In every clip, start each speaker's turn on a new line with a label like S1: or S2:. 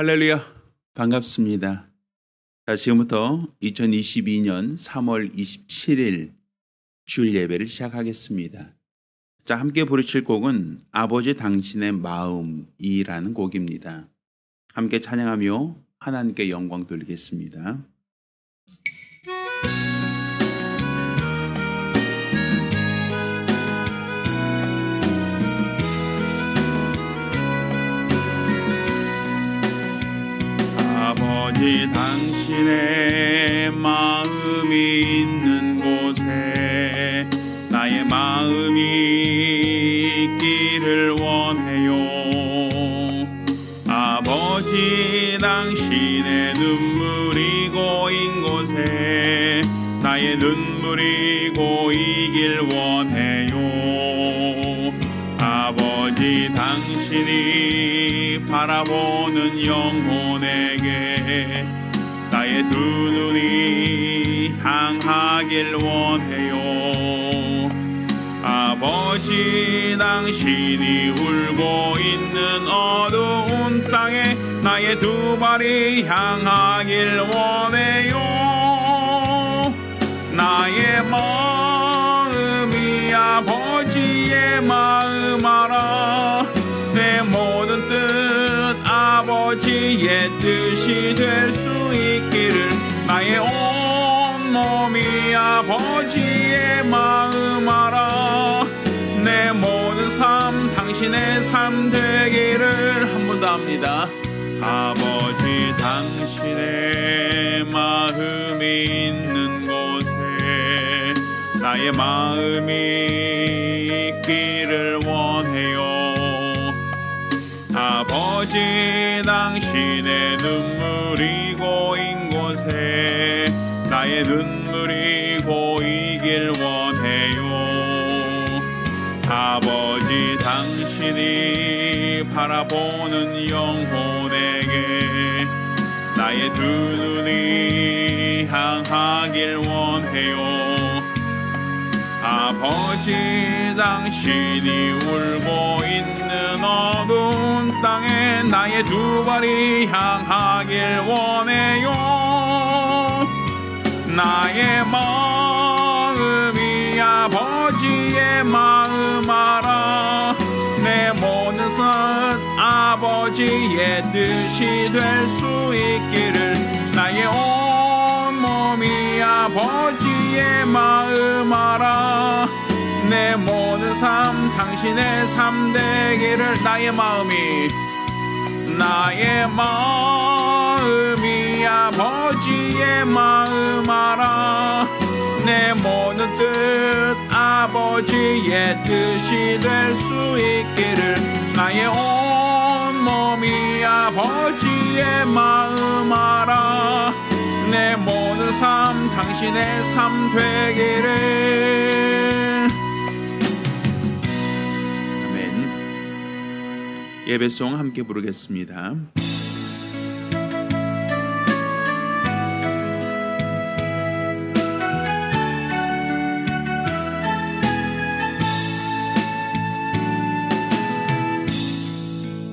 S1: 할렐루야, 반갑습니다. 자, 지금부터 2022년 3월 27일 주일 예배를 시작하겠습니다. 자, 함께 부르실 곡은 아버지 당신의 마음이라는 곡입니다. 함께 찬양하며 하나님께 영광 돌리겠습니다. 아버지 당신의 마음이 있는 곳에 나의 마음이 있기를 원해요. 아버지 당신의 눈물이 고인 곳에 나의 눈물이 고이길 원해요. 아버지 당신이 바라보는 영혼에게 나의 두 눈이 향하길 원해요. 아버지 당신이 울고 있는 어두운 땅에 나의 두 발이 향하길 원해요. 나의 마음이 아버지의 마음 알아. 내 모든 뜻 아버지의 뜻이 될 수 있기를. 나의 온 몸이 아버지의 마음 알아. 내 모든 삶 당신의 삶 되기를. 한 번 더 합니다. 아버지 당신의 마음이 있는 곳에 나의 마음이 있기를 원해요. 아버지 당신의 눈물이 고인 곳에 나의 눈물이 고이길 원해요. 아버지 당신이 바라보는 영혼에게 나의 두 눈이 향하길 원해요. 아버지 당신이 울고 있는 어두운 땅에 나의 두 발이 향하길 원해요. 나의 마음이 아버지의 마음 알아. 내 모든 것 아버지의 뜻이 될 수 있기를. 나의 온 몸이 아버지의 마음 알아. 내 모든 삶 당신의 삶 되기를. 나의 마음이 아버지의 마음 알아. 내 모든 뜻 아버지의 뜻이 될 수 있기를. 나의 온 몸이 아버지의 마음 알아. 내 모든 삶 당신의 삶 되기를. 아멘. 예배송 함께 부르겠습니다.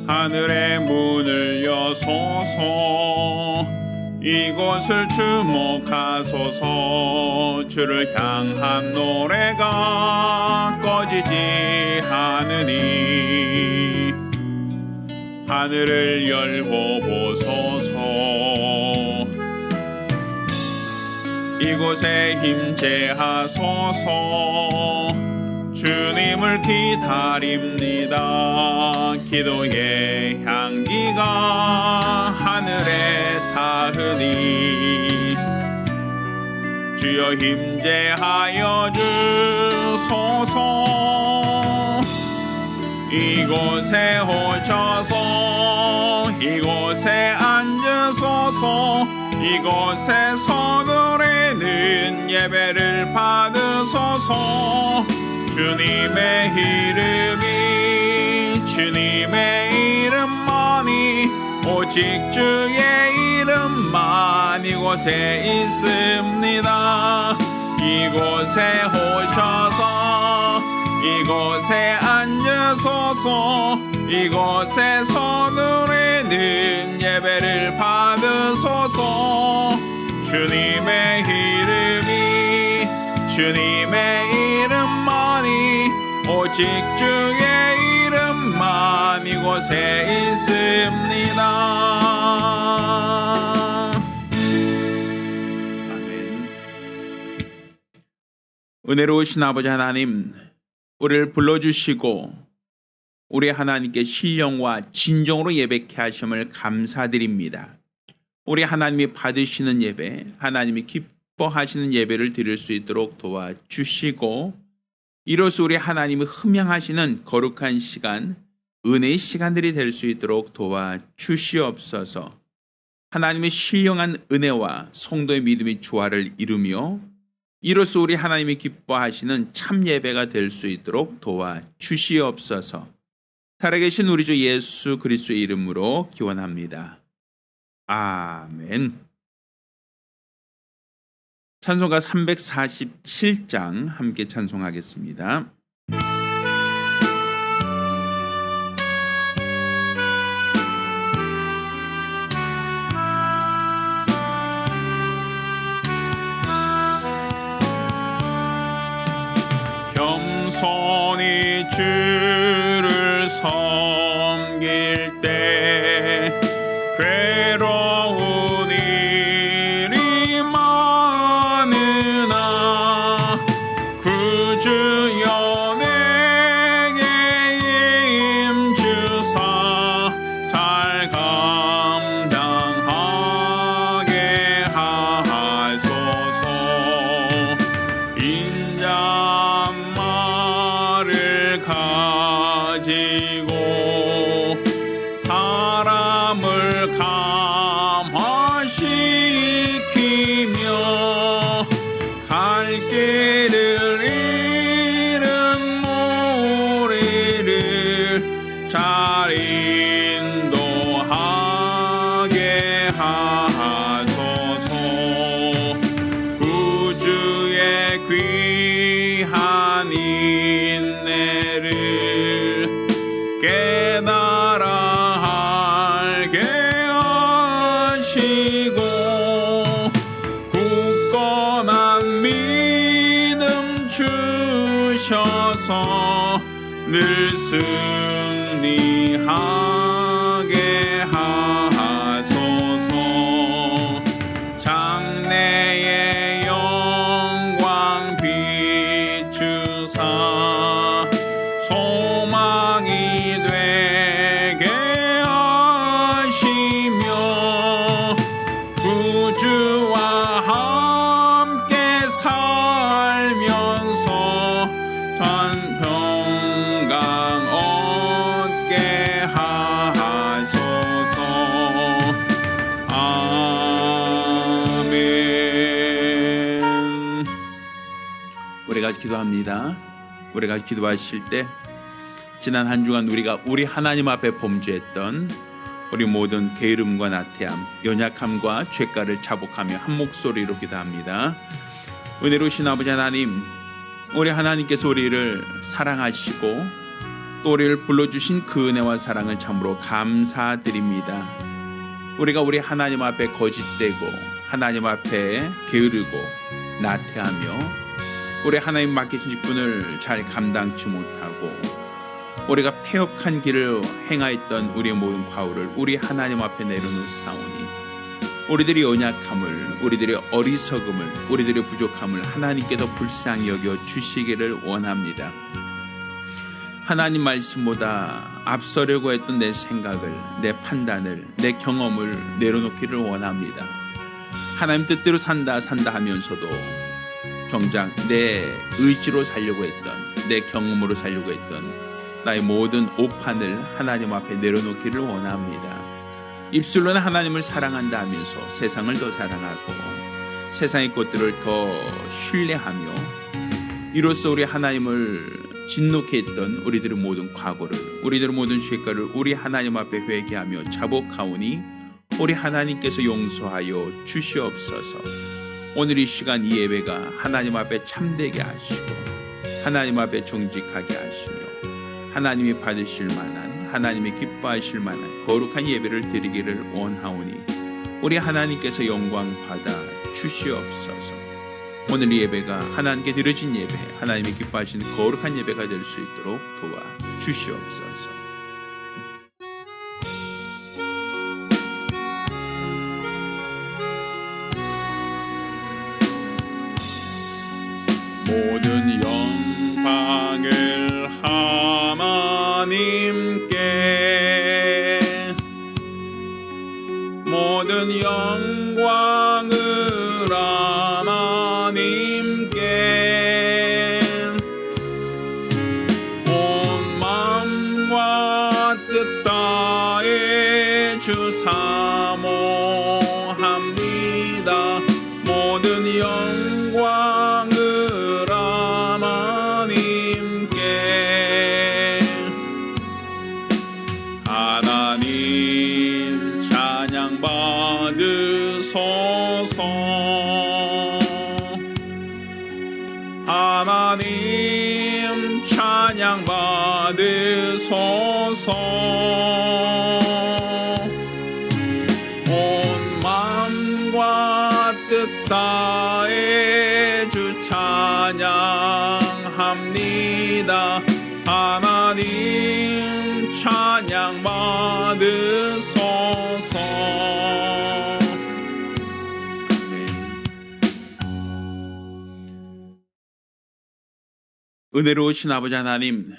S1: 하늘의 문을 여소서. 이곳을 주목하소서. 주를 향한 노래가 꺼지지 않으니 하늘을 열고 보소서. 이곳에 임재하소서. 주님을 기다립니다. 기도의 향기가 하늘에 닿으니 주여 임재하여 주소서. 이곳에 오셔서 이곳에 앉으소서. 이곳에서 노래는 예배를 받으소서. 주님의 이름이 주님의 이름만이 오직 주의 이름만 이곳에 있습니다. 이곳에 오셔서 이곳에 앉으소서. 이곳에서 누리는 예배를 받으소서. 주님의 이름만이 오직 주의 이름만 이곳에 있습니다. 아멘. 은혜로우신 아버지 하나님, 우리를 불러주시고 우리 하나님께 신령과 진정으로 예배케 하심을 감사드립니다. 우리 하나님이 받으시는 예배, 하나님이 기뻐하시는 예배를 드릴 수 있도록 도와주시고, 이로써 우리 하나님이 흠양하시는 거룩한 시간, 은혜의 시간들이 될 수 있도록 도와주시옵소서. 하나님의 신령한 은혜와 성도의 믿음이 조화를 이루며 이로써 우리 하나님이 기뻐하시는 참 예배가 될 수 있도록 도와주시옵소서. 살아계신 우리 주 예수 그리스도의 이름으로 기원합니다. 아멘. 찬송가 347장 함께 찬송하겠습니다. 겸손히 주를 섬길 때 괴로운 일이 많으나 구주여 내게 임주사 잘 감당하게 하소서. 인자말을 가지고 사람을 감화시키며 갈 길을 잃은 무리를 잘 인도하게 하소서. 구주의 귀한 인내를 깨달아 알게 하시고 굳건한 믿음 주셔서 늘 승리하게 하소서. 장래의 영광 비추사 소망이 되게 하시며 구주와 함께 살면서 전평강 얻게 하소서. 아멘. 우리가 기도합니다. 우리가 기도하실 때 지난 한 주간 우리가 우리 하나님 앞에 범죄했던 우리 모든 게으름과 나태함, 연약함과 죄가를 자복하며 한 목소리로 기도합니다. 은혜로우신 아버지 하나님, 우리 하나님께서 우리를 사랑하시고 또 우리를 불러주신 그 은혜와 사랑을 참으로 감사드립니다. 우리가 우리 하나님 앞에 거짓되고 하나님 앞에 게으르고 나태하며 우리 하나님 맡기신 직분을 잘 감당치 못하고 우리가 패역한 길을 행하였던 우리의 모든 과오를 우리 하나님 앞에 내려놓사오니 우리들의 연약함을, 우리들의 어리석음을, 우리들의 부족함을 하나님께서 불쌍히 여겨 주시기를 원합니다. 하나님 말씀보다 앞서려고 했던 내 생각을, 내 판단을, 내 경험을 내려놓기를 원합니다. 하나님 뜻대로 산다 하면서도 정작 내 의지로 살려고 했던, 내 경험으로 살려고 했던 나의 모든 오판을 하나님 앞에 내려놓기를 원합니다. 입술로는 하나님을 사랑한다 하면서 세상을 더 사랑하고 세상의 것들을 더 신뢰하며 이로써 우리 하나님을 진노케 했던 우리들의 모든 과거를, 우리들의 모든 죄가를 우리 하나님 앞에 회개하며 자복하오니 우리 하나님께서 용서하여 주시옵소서. 오늘 이 시간 이 예배가 하나님 앞에 참되게 하시고 하나님 앞에 정직하게 하시며 하나님이 받으실 만한, 하나님이 기뻐하실 만한 거룩한 예배를 드리기를 원하오니 우리 하나님께서 영광 받아 주시옵소서. 오늘 이 예배가 하나님께 드려진 예배, 하나님이 기뻐하시는 거룩한 예배가 될 수 있도록 도와 주시옵소서. 모든 영광을 하나님께, 모든 영광을 하나님께, 온 마음과 뜻 다해 주 사모합니다. 모든 영광을 하나님 찬양 받으소서. 하나님 찬양 받으소서. 온 마음과 뜻 다해 주 찬양합니다. 하나님 찬양 받으소서. 은혜로우신 아버지 하나님,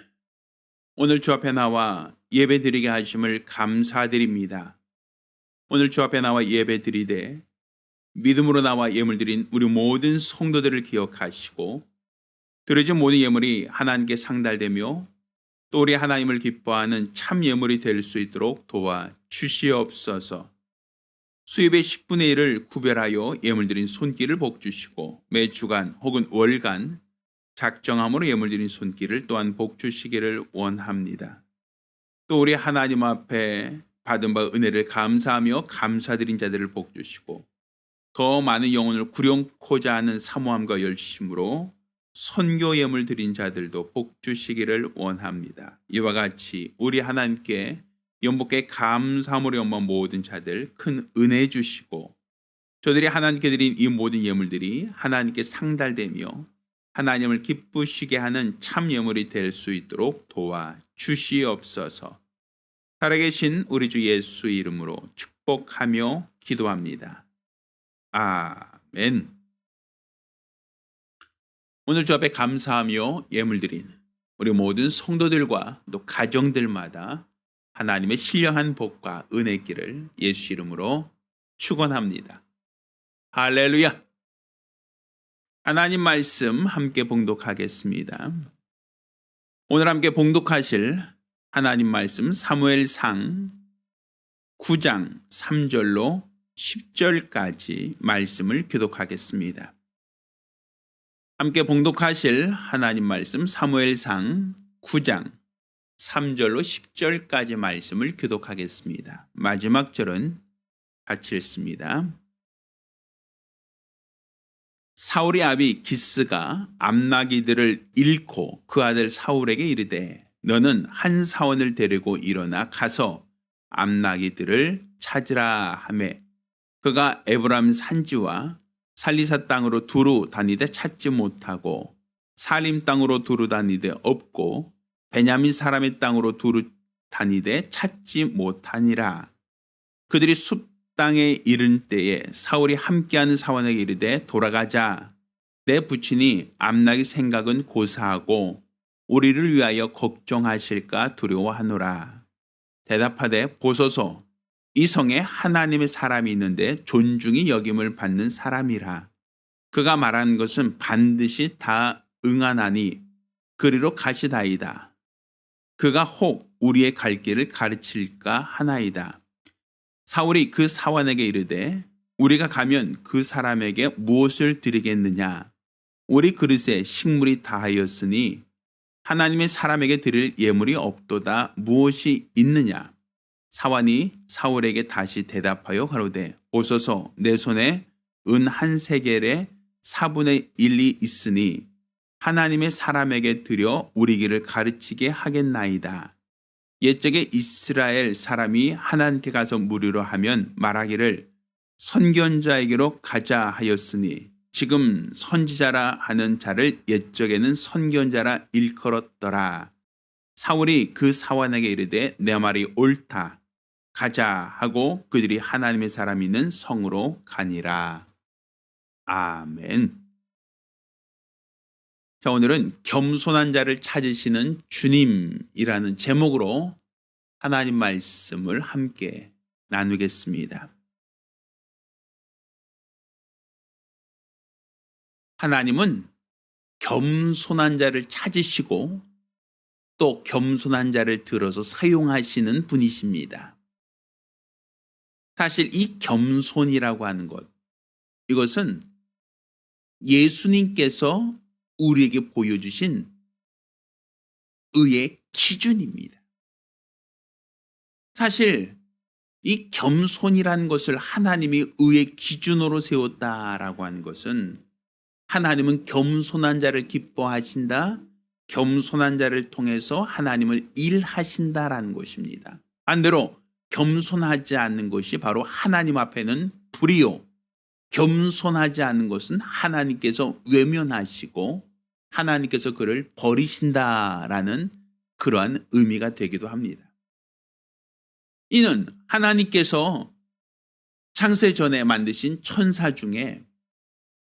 S1: 오늘 주 앞에 나와 예배 드리게 하심을 감사드립니다. 오늘 주 앞에 나와 예배 드리되 믿음으로 나와 예물 드린 우리 모든 성도들을 기억하시고 드려진 모든 예물이 하나님께 상달되며 또 우리 하나님을 기뻐하는 참 예물이 될 수 있도록 도와 주시옵소서. 수입의 10분의 1을 구별하여 예물 드린 손길을 복 주시고 매 주간 혹은 월간 작정함으로 예물 드린 손길을 또한 복 주시기를 원합니다. 또 우리 하나님 앞에 받은 바 은혜를 감사하며 감사드린 자들을 복 주시고 더 많은 영혼을 구령코자 하는 사모함과 열심으로 선교 예물 드린 자들도 복 주시기를 원합니다. 이와 같이 우리 하나님께 연복께 감사함으로 영광 모든 자들 큰 은혜 주시고 저들이 하나님께 드린 이 모든 예물들이 하나님께 상달되며 하나님을 기쁘시게 하는 참 예물이 될 수 있도록 도와 주시옵소서. 살아계신 우리 주 예수 이름으로 축복하며 기도합니다. 아멘. 오늘 주 앞에 감사하며 예물 드린 우리 모든 성도들과 또 가정들마다 하나님의 신령한 복과 은혜길을 예수 이름으로 축원합니다. 할렐루야. 하나님 말씀 함께 봉독하겠습니다. 오늘 함께 봉독하실 하나님 말씀 사무엘상 9장 3절로 10절까지 말씀을 교독하겠습니다. 함께 봉독하실 하나님 말씀 사무엘상 9장 3절로 10절까지 말씀을 교독하겠습니다. 마지막 절은 같이 읽습니다. 사울의 아비 기스가 암나기들을 잃고 그 아들 사울에게 이르되 너는 한 사원을 데리고 일어나 가서 암나기들을 찾으라 하매 그가 에브라임 산지와 살리사 땅으로 두루 다니되 찾지 못하고 살림 땅으로 두루 다니되 없고 베냐민 사람의 땅으로 두루 다니되 찾지 못하니라. 그들이 숲 땅에 이른 때에 사울이 함께하는 사원에게 이르되 돌아가자. 내 부친이 암나기 생각은 고사하고 우리를 위하여 걱정하실까 두려워하노라. 대답하되 보소서 이 성에 하나님의 사람이 있는데 존중이 여김을 받는 사람이라. 그가 말한 것은 반드시 다 응하나니 그리로 가시다이다. 그가 혹 우리의 갈 길을 가르칠까 하나이다. 사울이 그 사원에게 이르되 우리가 가면 그 사람에게 무엇을 드리겠느냐? 우리 그릇에 식물이 다하였으니 하나님의 사람에게 드릴 예물이 없도다. 무엇이 있느냐? 사원이 사울에게 다시 대답하여 가로되 보소서 내 손에 은 한 세겔의 4분의 1이 있으니 하나님의 사람에게 드려 우리 길을 가르치게 하겠나이다. 옛적에 이스라엘 사람이 하나님께 가서 물으려 하면 말하기를 선견자에게로 가자 하였으니 지금 선지자라 하는 자를 옛적에는 선견자라 일컬었더라. 사울이 그 사원에게 이르되 내 말이 옳다. 가자 하고 그들이 하나님의 사람이 있는 성으로 가니라. 아멘. 자, 오늘은 겸손한 자를 찾으시는 주님이라는 제목으로 하나님 말씀을 함께 나누겠습니다. 하나님은 겸손한 자를 찾으시고 또 겸손한 자를 들어서 사용하시는 분이십니다. 사실 이 겸손이라고 하는 것, 이것은 예수님께서 우리에게 보여주신 의의 기준입니다. 사실 이 겸손이라는 것을 하나님이 의의 기준으로 세웠다라고 하는 것은 하나님은 겸손한 자를 기뻐하신다, 겸손한 자를 통해서 하나님을 일하신다라는 것입니다. 반대로 겸손하지 않는 것이 바로 하나님 앞에는 불이요, 겸손하지 않는 것은 하나님께서 외면하시고 하나님께서 그를 버리신다라는 그러한 의미가 되기도 합니다. 이는 하나님께서 창세 전에 만드신 천사 중에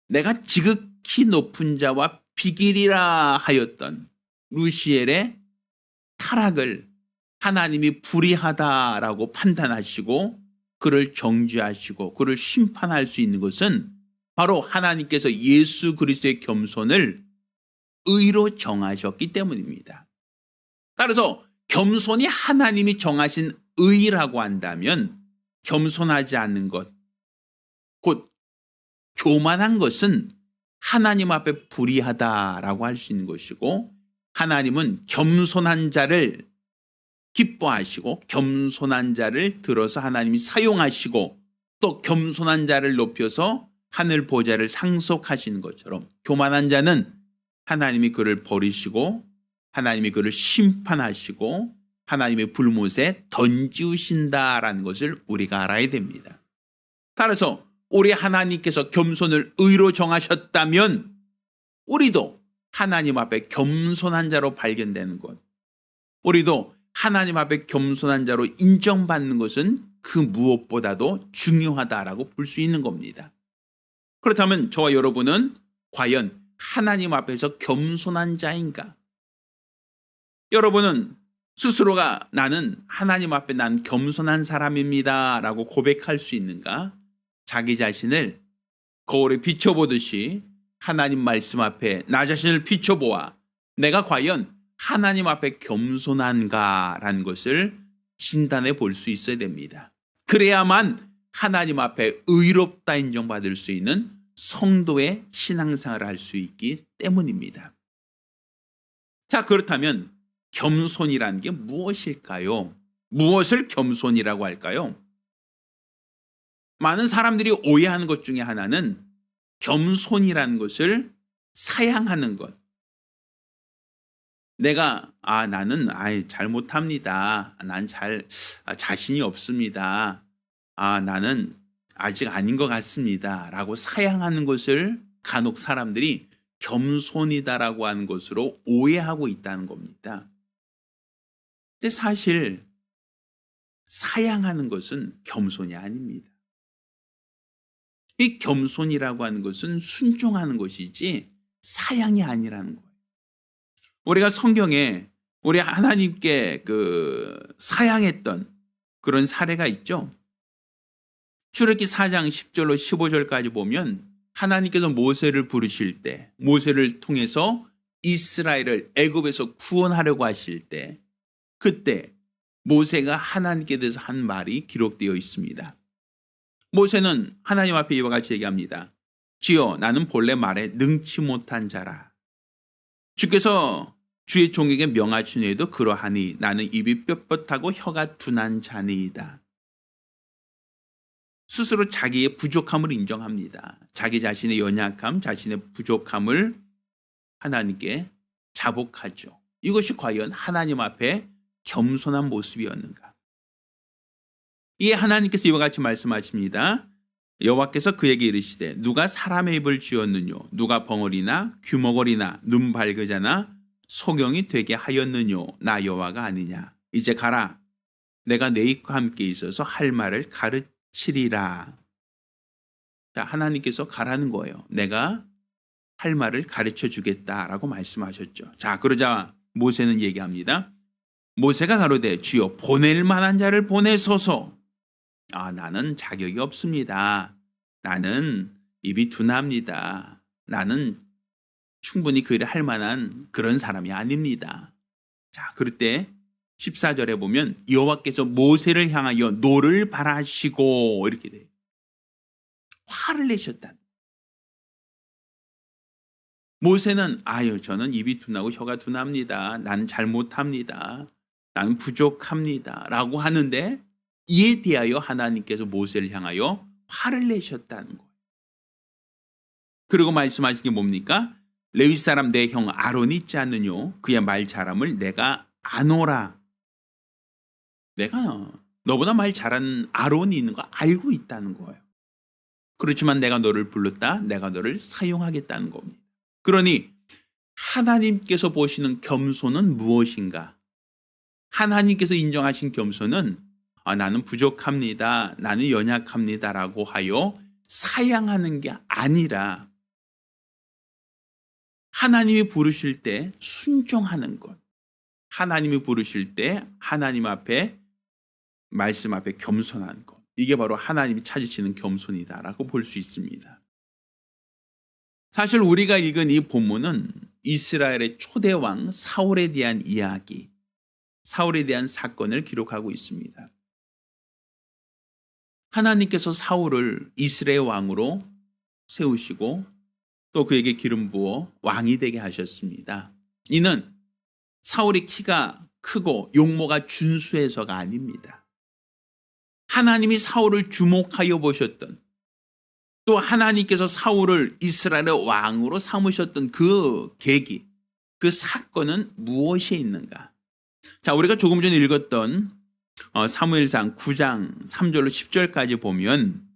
S1: 내가 지극히 높은 자와 비길이라 하였던 루시엘의 타락을 하나님이 불의하다라고 판단하시고 그를 정죄하시고 그를 심판할 수 있는 것은 바로 하나님께서 예수 그리스도의 겸손을 의로 정하셨기 때문입니다. 따라서 겸손이 하나님이 정하신 의라고 한다면 겸손하지 않는 것, 곧 교만한 것은 하나님 앞에 불의하다라고 할 수 있는 것이고, 하나님은 겸손한 자를 기뻐하시고 겸손한 자를 들어서 하나님이 사용하시고 또 겸손한 자를 높여서 하늘 보좌를 상속하시는 것처럼 교만한 자는 하나님이 그를 버리시고 하나님이 그를 심판하시고 하나님의 불못에 던지우신다라는 것을 우리가 알아야 됩니다. 따라서 우리 하나님께서 겸손을 의로 정하셨다면 우리도 하나님 앞에 겸손한 자로 발견되는 것, 우리도 하나님 앞에 겸손한 자로 인정받는 것은 그 무엇보다도 중요하다라고 볼 수 있는 겁니다. 그렇다면 저와 여러분은 과연 하나님 앞에서 겸손한 자인가? 여러분은 스스로가 나는 하나님 앞에 난 겸손한 사람입니다 라고 고백할 수 있는가? 자기 자신을 거울에 비춰보듯이 하나님 말씀 앞에 나 자신을 비춰보아 내가 과연 하나님 앞에 겸손한가라는 것을 진단해 볼 수 있어야 됩니다. 그래야만 하나님 앞에 의롭다 인정받을 수 있는 성도의 신앙생활을 할 수 있기 때문입니다. 자, 그렇다면 겸손이라는 게 무엇일까요? 무엇을 겸손이라고 할까요? 많은 사람들이 오해하는 것 중에 하나는 겸손이라는 것을 사양하는 것. 내가 나는 잘못합니다. 난 자신이 없습니다. 나는 아직 아닌 것 같습니다. 라고 사양하는 것을 간혹 사람들이 겸손이다라고 하는 것으로 오해하고 있다는 겁니다. 근데 사실 사양하는 것은 겸손이 아닙니다. 이 겸손이라고 하는 것은 순종하는 것이지 사양이 아니라는 거예요. 우리가 성경에 우리 하나님께 사양했던 그런 사례가 있죠. 출애굽기 4장 10절로 15절까지 보면 하나님께서 모세를 부르실 때, 모세를 통해서 이스라엘을 애굽에서 구원하려고 하실 때, 그때 모세가 하나님께 대해서 한 말이 기록되어 있습니다. 모세는 하나님 앞에 이와 같이 얘기합니다. 주여, 나는 본래 말에 능치 못한 자라. 주께서 주의 종에게 명하시니에도 그러하니 나는 입이 뻣뻣하고 혀가 둔한 자니이다. 스스로 자기의 부족함을 인정합니다. 자기 자신의 연약함, 자신의 부족함을 하나님께 자복하죠. 이것이 과연 하나님 앞에 겸손한 모습이었는가? 이에 하나님께서 이와 같이 말씀하십니다. 여호와께서 그에게 이르시되 누가 사람의 입을 쥐었느뇨? 누가 벙어리나 규머거리나 눈 밝으자나 소경이 되게 하였느뇨? 나 여호와가 아니냐? 이제 가라. 내가 내 입과 함께 있어서 할 말을 가르치리라. 자, 하나님께서 가라는 거예요. 내가 할 말을 가르쳐 주겠다라고 말씀하셨죠. 자, 그러자 모세는 얘기합니다. 모세가 가로되 주여 보낼 만한 자를 보내소서. 나는 자격이 없습니다. 나는 입이 둔합니다. 나는 충분히 그 일을 할 만한 그런 사람이 아닙니다. 자, 그럴 때 14절에 보면 여호와께서 모세를 향하여 노를 발하시고 이렇게 돼요. 화를 내셨다. 모세는 저는 입이 둔하고 혀가 둔합니다. 나는 잘못합니다. 나는 부족합니다. 라고 하는데 이에 대하여 하나님께서 모세를 향하여 화를 내셨다는 거예요. 그리고 말씀하신 게 뭡니까? 레위 사람 내 형 아론이 있지 않느뇨? 그의 말 잘함을 내가 아노라. 내가 너보다 말 잘하는 아론이 있는 거 알고 있다는 거예요. 그렇지만 내가 너를 불렀다. 내가 너를 사용하겠다는 겁니다. 그러니 하나님께서 보시는 겸손은 무엇인가? 하나님께서 인정하신 겸손은 나는 부족합니다. 나는 연약합니다라고 하여 사양하는 게 아니라 하나님이 부르실 때 순종하는 것. 하나님이 부르실 때 하나님 앞에 말씀 앞에 겸손한 것. 이게 바로 하나님이 찾으시는 겸손이다라고 볼 수 있습니다. 사실 우리가 읽은 이 본문은 이스라엘의 초대 왕 사울에 대한 이야기, 사울에 대한 사건을 기록하고 있습니다. 하나님께서 사울을 이스라엘 왕으로 세우시고 또 그에게 기름 부어 왕이 되게 하셨습니다. 이는 사울이 키가 크고 용모가 준수해서가 아닙니다. 하나님이 사울을 주목하여 보셨던, 또 하나님께서 사울을 이스라엘의 왕으로 삼으셨던 그 계기, 그 사건은 무엇이 있는가? 자, 우리가 조금 전에 읽었던 사무엘상 9장 3절로 10절까지 보면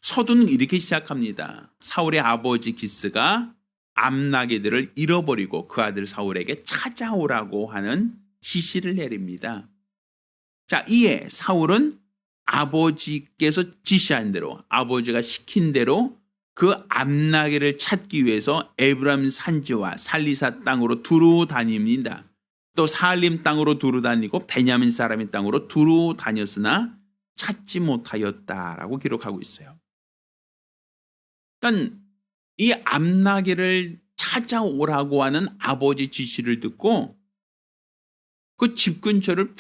S1: 서두는 이렇게 시작합니다. 사울의 아버지 기스가 암나게들을 잃어버리고 그 아들 사울에게 찾아오라고 하는 지시를 내립니다. 자, 이에 사울은 아버지께서 지시한 대로, 아버지가 시킨 대로 그 암나게를 찾기 위해서 에브라임 산지와 살리사 땅으로 두루 다닙니다. 또 사알림 땅으로 두루 다니고 베냐민 사람의 땅으로 두루 다녔으나 찾지 못하였다라고 기록하고 있어요. 그러니까 이 암나게를 찾아오라고 하는 아버지 지시를 듣고 그 집 근처를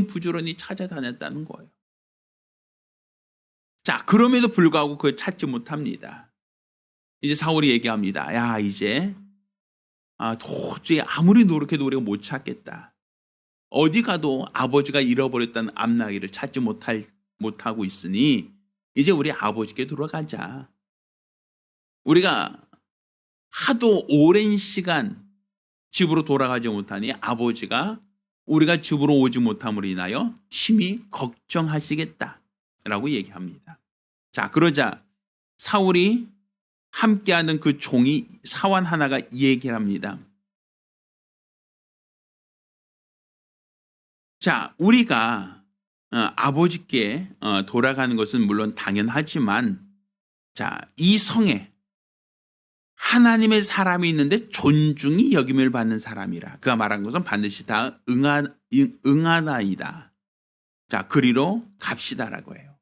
S1: 부지런히 찾아다녔다는 거예요. 자, 그럼에도 불구하고 그걸 찾지 못합니다. 이제 사울이 얘기합니다. 야, 이제 도저히 아무리 노력해도 우리가 못 찾겠다. 어디 가도 아버지가 잃어버렸다는 암나기를 찾지 못하고 있으니 이제 우리 아버지께 돌아가자. 우리가 하도 오랜 시간 집으로 돌아가지 못하니 아버지가 우리가 집으로 오지 못함으로 인하여 심히 걱정하시겠다라고 얘기합니다. 자, 그러자 사울이 함께하는 그 종이 사환 하나가 이 얘기를 합니다. 자, 우리가 아버지께 돌아가는 것은 물론 당연하지만, 자, 이 성에 하나님의 사람이 있는데 존중이 여김을 받는 사람이라. 그가 말한 것은 반드시 다 응하나이다. 자, 그리로 갑시다라고 해요.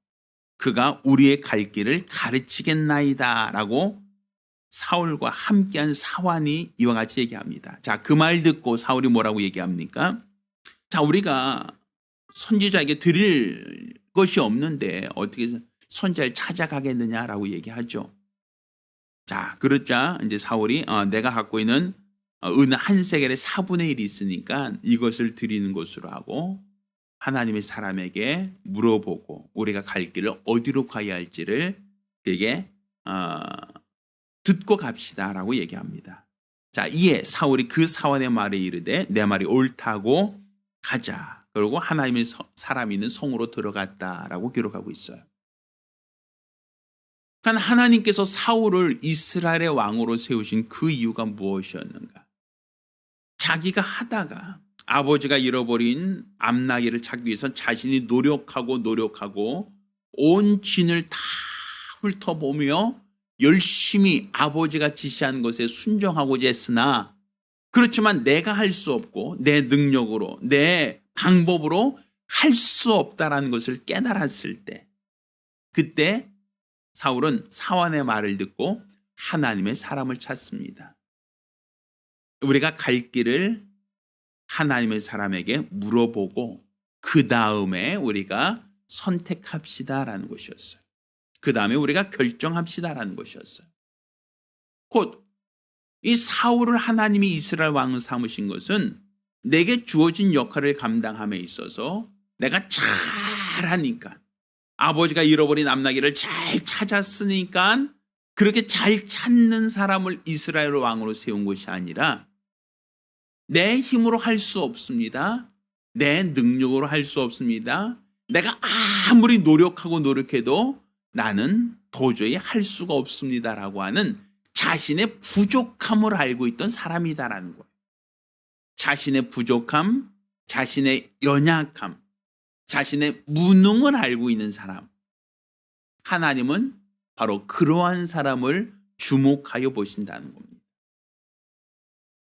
S1: 그가 우리의 갈 길을 가르치겠나이다 라고 사울과 함께한 사환이 이와 같이 얘기합니다. 자, 그 말 듣고 사울이 뭐라고 얘기합니까? 자, 우리가 선지자에게 드릴 것이 없는데 어떻게 선지자를 찾아가겠느냐라고 얘기하죠. 자, 그러자 이제 사울이 내가 갖고 있는 은 한 세겔의 4분의 1이 있으니까 이것을 드리는 것으로 하고 하나님의 사람에게 물어보고 우리가 갈 길을 어디로 가야 할지를 그에게 듣고 갑시다라고 얘기합니다. 자, 이에 사울이 그 사원의 말에 이르되 내 말이 옳다고 가자. 그리고 하나님의 사람이 있는 성으로 들어갔다라고 기록하고 있어요. 그러니까 하나님께서 사울을 이스라엘의 왕으로 세우신 그 이유가 무엇이었는가? 자기가 하다가 아버지가 잃어버린 암나기를 찾기 위해서 자신이 노력하고 온 진을 다 훑어보며 열심히 아버지가 지시한 것에 순종하고자 했으나 그렇지만 내가 할 수 없고 내 능력으로 내 방법으로 할 수 없다라는 것을 깨달았을 때 그때 사울은 사원의 말을 듣고 하나님의 사람을 찾습니다. 우리가 갈 길을 하나님의 사람에게 물어보고 그 다음에 우리가 선택합시다라는 것이었어요. 그 다음에 우리가 결정합시다라는 것이었어요. 곧 이 사울을 하나님이 이스라엘 왕을 삼으신 것은 내게 주어진 역할을 감당함에 있어서 내가 잘하니까 아버지가 잃어버린 암나기를 잘 찾았으니까 그렇게 잘 찾는 사람을 이스라엘 왕으로 세운 것이 아니라 내 힘으로 할 수 없습니다. 내 능력으로 할 수 없습니다. 내가 아무리 노력해도 나는 도저히 할 수가 없습니다라고 하는 자신의 부족함을 알고 있던 사람이다라는 거예요. 자신의 부족함, 자신의 연약함, 자신의 무능을 알고 있는 사람. 하나님은 바로 그러한 사람을 주목하여 보신다는 겁니다.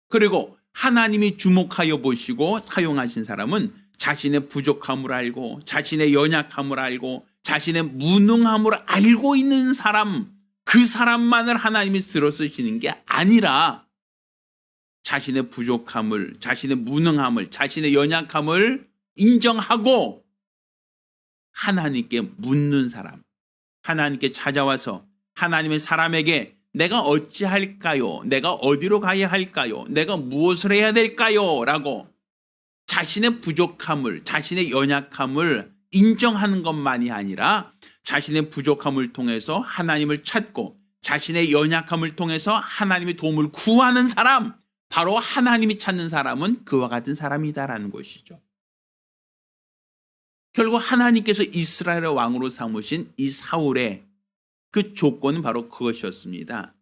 S1: 그리고 하나님이 주목하여 보시고 사용하신 사람은 자신의 부족함을 알고 자신의 연약함을 알고 자신의 무능함을 알고 있는 사람, 그 사람만을 하나님이 들어쓰시는 게 아니라 자신의 부족함을, 자신의 무능함을, 자신의 연약함을 인정하고 하나님께 묻는 사람, 하나님께 찾아와서 하나님의 사람에게 내가 어찌할까요? 내가 어디로 가야 할까요? 내가 무엇을 해야 될까요? 라고 자신의 부족함을, 자신의 연약함을 인정하는 것만이 아니라 자신의 부족함을 통해서 하나님을 찾고 자신의 연약함을 통해서 하나님의 도움을 구하는 사람, 바로 하나님이 찾는 사람은 그와 같은 사람이다라는 것이죠. 결국 하나님께서 이스라엘의 왕으로 삼으신 이 사울의 그 조건은 바로 그것이었습니다.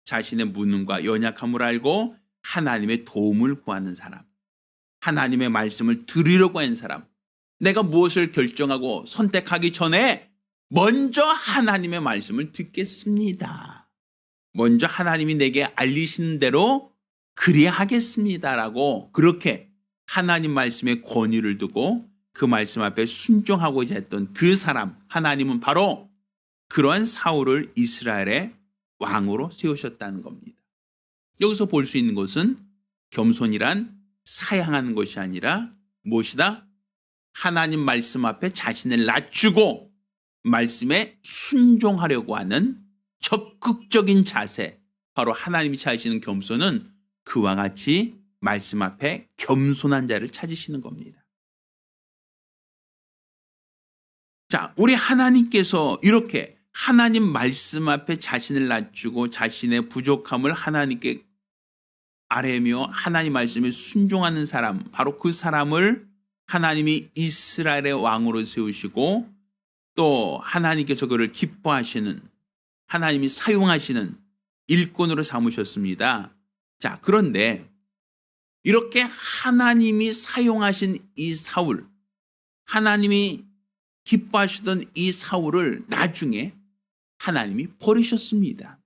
S1: 자신의 무능과 연약함을 알고 하나님의 도움을 구하는 사람, 하나님의 말씀을 들으려고 하는 사람, 내가 무엇을 결정하고 선택하기 전에 먼저 하나님의 말씀을 듣겠습니다. 먼저 하나님이 내게 알리시는 대로 그리야 하겠습니다라고 그렇게 하나님 말씀의 권위를 두고 그 말씀 앞에 순종하고자 했던 그 사람, 하나님은 바로 그러한 사울을 이스라엘의 왕으로 세우셨다는 겁니다. 여기서 볼 수 있는 것은 겸손이란 사양하는 것이 아니라 무엇이다? 하나님 말씀 앞에 자신을 낮추고 말씀에 순종하려고 하는 적극적인 자세, 바로 하나님이 찾으시는 겸손은 그와 같이 말씀 앞에 겸손한 자를 찾으시는 겁니다. 자, 우리 하나님께서 이렇게 하나님 말씀 앞에 자신을 낮추고 자신의 부족함을 하나님께 아뢰며 하나님 말씀에 순종하는 사람, 바로 그 사람을 하나님이 이스라엘의 왕으로 세우시고 또 하나님께서 그를 기뻐하시는, 하나님이 사용하시는 일꾼으로 삼으셨습니다. 자, 그런데 이렇게 하나님이 사용하신 이 사울, 하나님이 기뻐하시던 이 사울을 나중에 하나님이 버리셨습니다.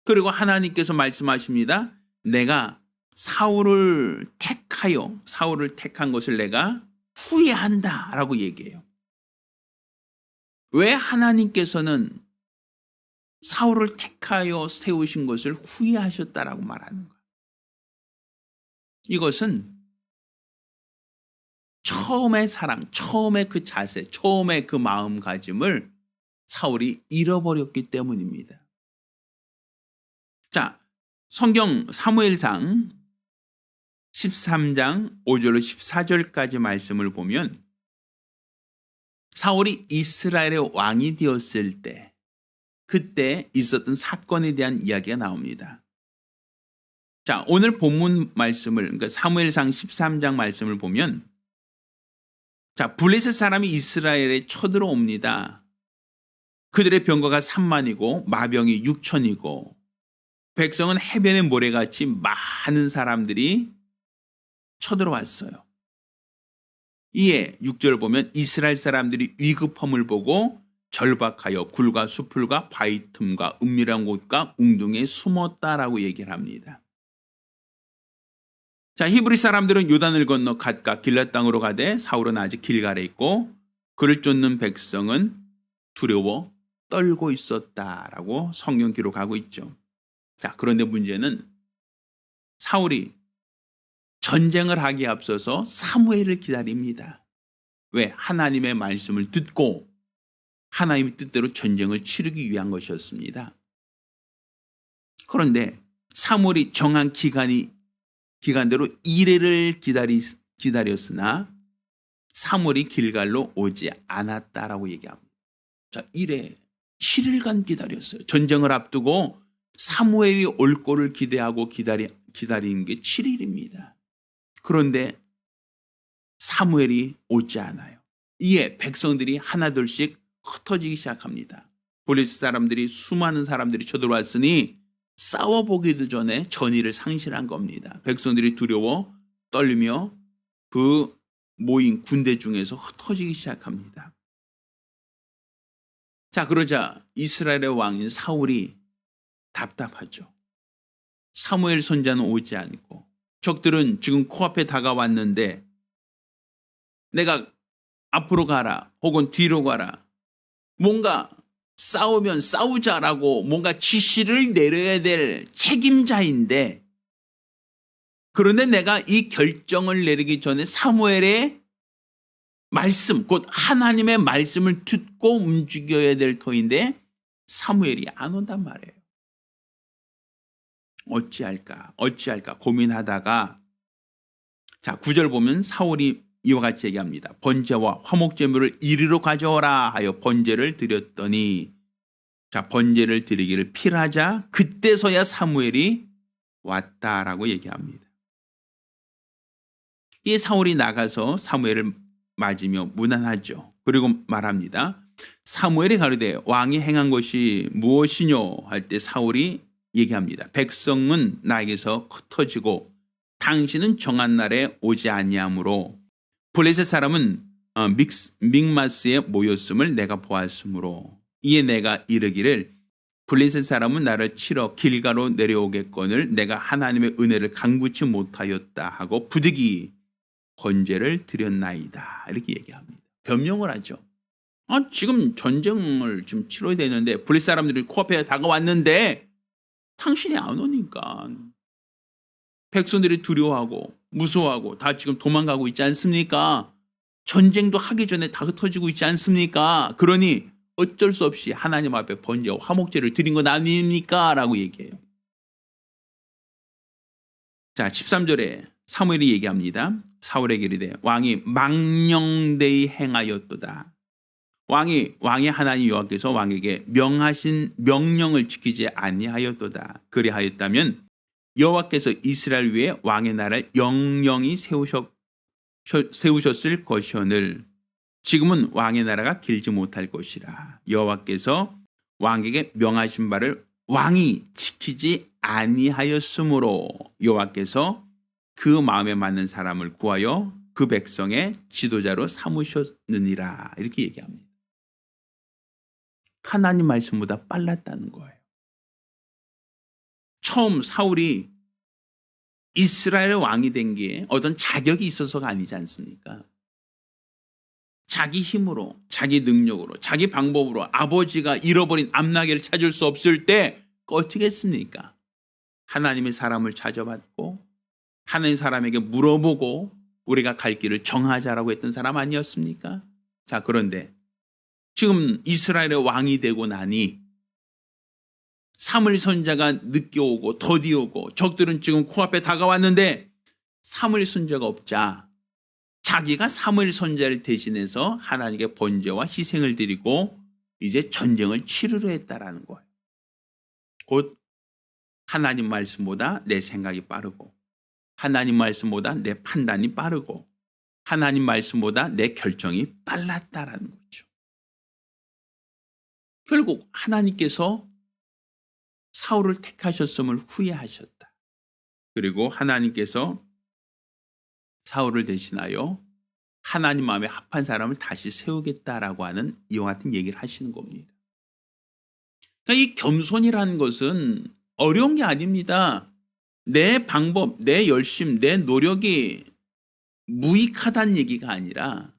S1: 그리고 하나님께서 말씀하십니다. 내가 사울을 택한 것을 내가 후회한다 라고 얘기해요. 왜 하나님께서는 사울을 택하여 세우신 것을 후회하셨다라고 말하는가? 이것은 처음의 사랑, 처음의 그 자세, 처음의 그 마음가짐을 사울이 잃어버렸기 때문입니다. 자, 성경 사무엘상 13장 5절로 14절까지 말씀을 보면 사울이 이스라엘의 왕이 되었을 때 그때 있었던 사건에 대한 이야기가 나옵니다. 자, 오늘 본문 말씀을, 그러니까 사무엘상 13장 말씀을 보면, 자, 블레셋 사람이 이스라엘에 쳐들어옵니다. 그들의 병거가 3만이고 마병이 6천이고 백성은 해변의 모래같이 많은 사람들이 쳐들어왔어요. 이에 6절 보면 이스라엘 사람들이 위급함을 보고 절박하여 굴과 수풀과 바위 틈과 은밀한 곳과 웅둥이에 숨었다라고 얘기를 합니다. 자, 히브리 사람들은 요단을 건너 갓과 길랏 땅으로 가되 사울은 아직 길갈에 있고 그를 쫓는 백성은 두려워 떨고 있었다라고 성경 기록하고 있죠. 자, 그런데 문제는 사울이 전쟁을 하기에 앞서서 사무엘을 기다립니다. 왜? 하나님의 말씀을 듣고 하나님의 뜻대로 전쟁을 치르기 위한 것이었습니다. 그런데 사무엘이 정한 기간대로 이레를 기다렸으나 사무엘이 길갈로 오지 않았다라고 얘기합니다. 자, 이레 7일간 기다렸어요. 전쟁을 앞두고 사무엘이 올 거를 기대하고 기다리는 게 7일입니다. 그런데 사무엘이 오지 않아요. 이에 백성들이 하나둘씩 흩어지기 시작합니다. 블레셋 사람들이 수많은 사람들이 쳐들어왔으니 싸워보기도 전에 전의를 상실한 겁니다. 백성들이 두려워 떨리며 그 모인 군대 중에서 흩어지기 시작합니다. 자, 그러자 이스라엘의 왕인 사울이 답답하죠. 사무엘 선지자는 오지 않고 적들은 지금 코앞에 다가왔는데 내가 앞으로 가라 혹은 뒤로 가라, 뭔가 싸우면 싸우자라고 뭔가 지시를 내려야 될 책임자인데, 그런데 내가 이 결정을 내리기 전에 사무엘의 말씀, 곧 하나님의 말씀을 듣고 움직여야 될 터인데 사무엘이 안 온단 말이에요. 어찌할까 고민하다가, 자, 9절 보면 사울이 이와 같이 얘기합니다. 번제와 화목제물을 이리로 가져오라 하여 번제를 드렸더니, 자, 번제를 드리기를 필하자 그때서야 사무엘이 왔다라고 얘기합니다. 이 사울이 나가서 사무엘을 맞으며 무난하죠. 그리고 말합니다. 사무엘이 가로되 왕이 행한 것이 무엇이뇨 할 때 사울이 얘기합니다. 백성은 나에게서 흩어지고 당신은 정한 날에 오지 아니하므로 블레셋 사람은 믹마스에 모였음을 내가 보았으므로, 이에 내가 이르기를 블레셋 사람은 나를 치러 길가로 내려오겠거늘 내가 하나님의 은혜를 간구치 못하였다 하고 부득이 번제를 드렸나이다, 이렇게 얘기합니다. 변명을 하죠. 지금 전쟁을 지금 치러야 되는데 블레셋 사람들이 코앞에 다가왔는데 당신이 안 오니까 백성들이 두려워하고 무서워하고 다 지금 도망가고 있지 않습니까? 전쟁도 하기 전에 다 흩어지고 있지 않습니까? 그러니 어쩔 수 없이 하나님 앞에 번제와 화목제를 드린 것 아닙니까? 라고 얘기해요. 자, 13절에 사무엘이 얘기합니다. 사울에게 이르되 왕이 망령되이 행하였도다. 왕이 하나님 여호와께서 왕에게 명하신 명령을 지키지 아니하였도다. 그리하였다면 여호와께서 이스라엘 위에 왕의 나라를 영영히 세우셨을 것이오늘 지금은 왕의 나라가 길지 못할 것이라. 여호와께서 왕에게 명하신 바를 왕이 지키지 아니하였으므로 여호와께서 그 마음에 맞는 사람을 구하여 그 백성의 지도자로 삼으셨느니라. 이렇게 얘기합니다. 하나님 말씀보다 빨랐다는 거예요. 처음 사울이 이스라엘 왕이 된 게 어떤 자격이 있어서가 아니지 않습니까? 자기 힘으로, 자기 능력으로, 자기 방법으로 아버지가 잃어버린 암나귀를 찾을 수 없을 때 어떻게 했습니까? 하나님의 사람을 찾아봤고 하나님 사람에게 물어보고 우리가 갈 길을 정하자라고 했던 사람 아니었습니까? 자, 그런데 지금 이스라엘의 왕이 되고 나니 사무엘 선지자가 늦게 오고 더디 오고 적들은 지금 코앞에 다가왔는데 사무엘 선지자가 없자 자기가 사무엘 선지자를 대신해서 하나님께 번제와 희생을 드리고 이제 전쟁을 치르려 했다라는 거예요. 곧 하나님 말씀보다 내 생각이 빠르고, 하나님 말씀보다 내 판단이 빠르고, 하나님 말씀보다 내 결정이 빨랐다라는 거죠. 결국 하나님께서 사울을 택하셨음을 후회하셨다. 그리고 하나님께서 사울을 대신하여 하나님 마음에 합한 사람을 다시 세우겠다라고 하는 이와 같은 얘기를 하시는 겁니다. 그러니까 이 겸손이라는 것은 어려운 게 아닙니다. 내 방법, 내 열심, 내 노력이 무익하다는 얘기가 아니라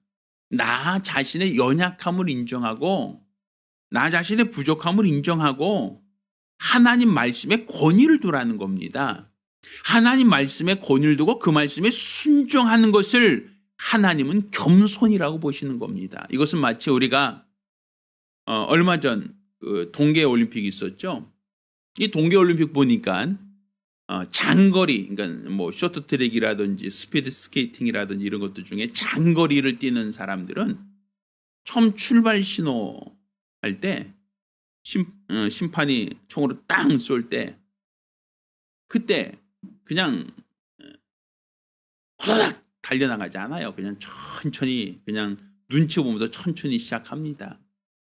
S1: 나 자신의 연약함을 인정하고 나 자신의 부족함을 인정하고 하나님 말씀에 권위를 두라는 겁니다. 하나님 말씀에 권위를 두고 그 말씀에 순종하는 것을 하나님은 겸손이라고 보시는 겁니다. 이것은 마치 우리가 얼마 전 동계올림픽이 있었죠. 이 동계올림픽 보니까 장거리, 그러니까 뭐 쇼트트랙이라든지 스피드 스케이팅이라든지 이런 것들 중에 장거리를 뛰는 사람들은 처음 출발 신호 할 때 심판이 총으로 땅 쏠 때 그때 그냥 후다닥 달려나가지 않아요. 그냥 천천히 그냥 눈치 보면서 천천히 시작합니다.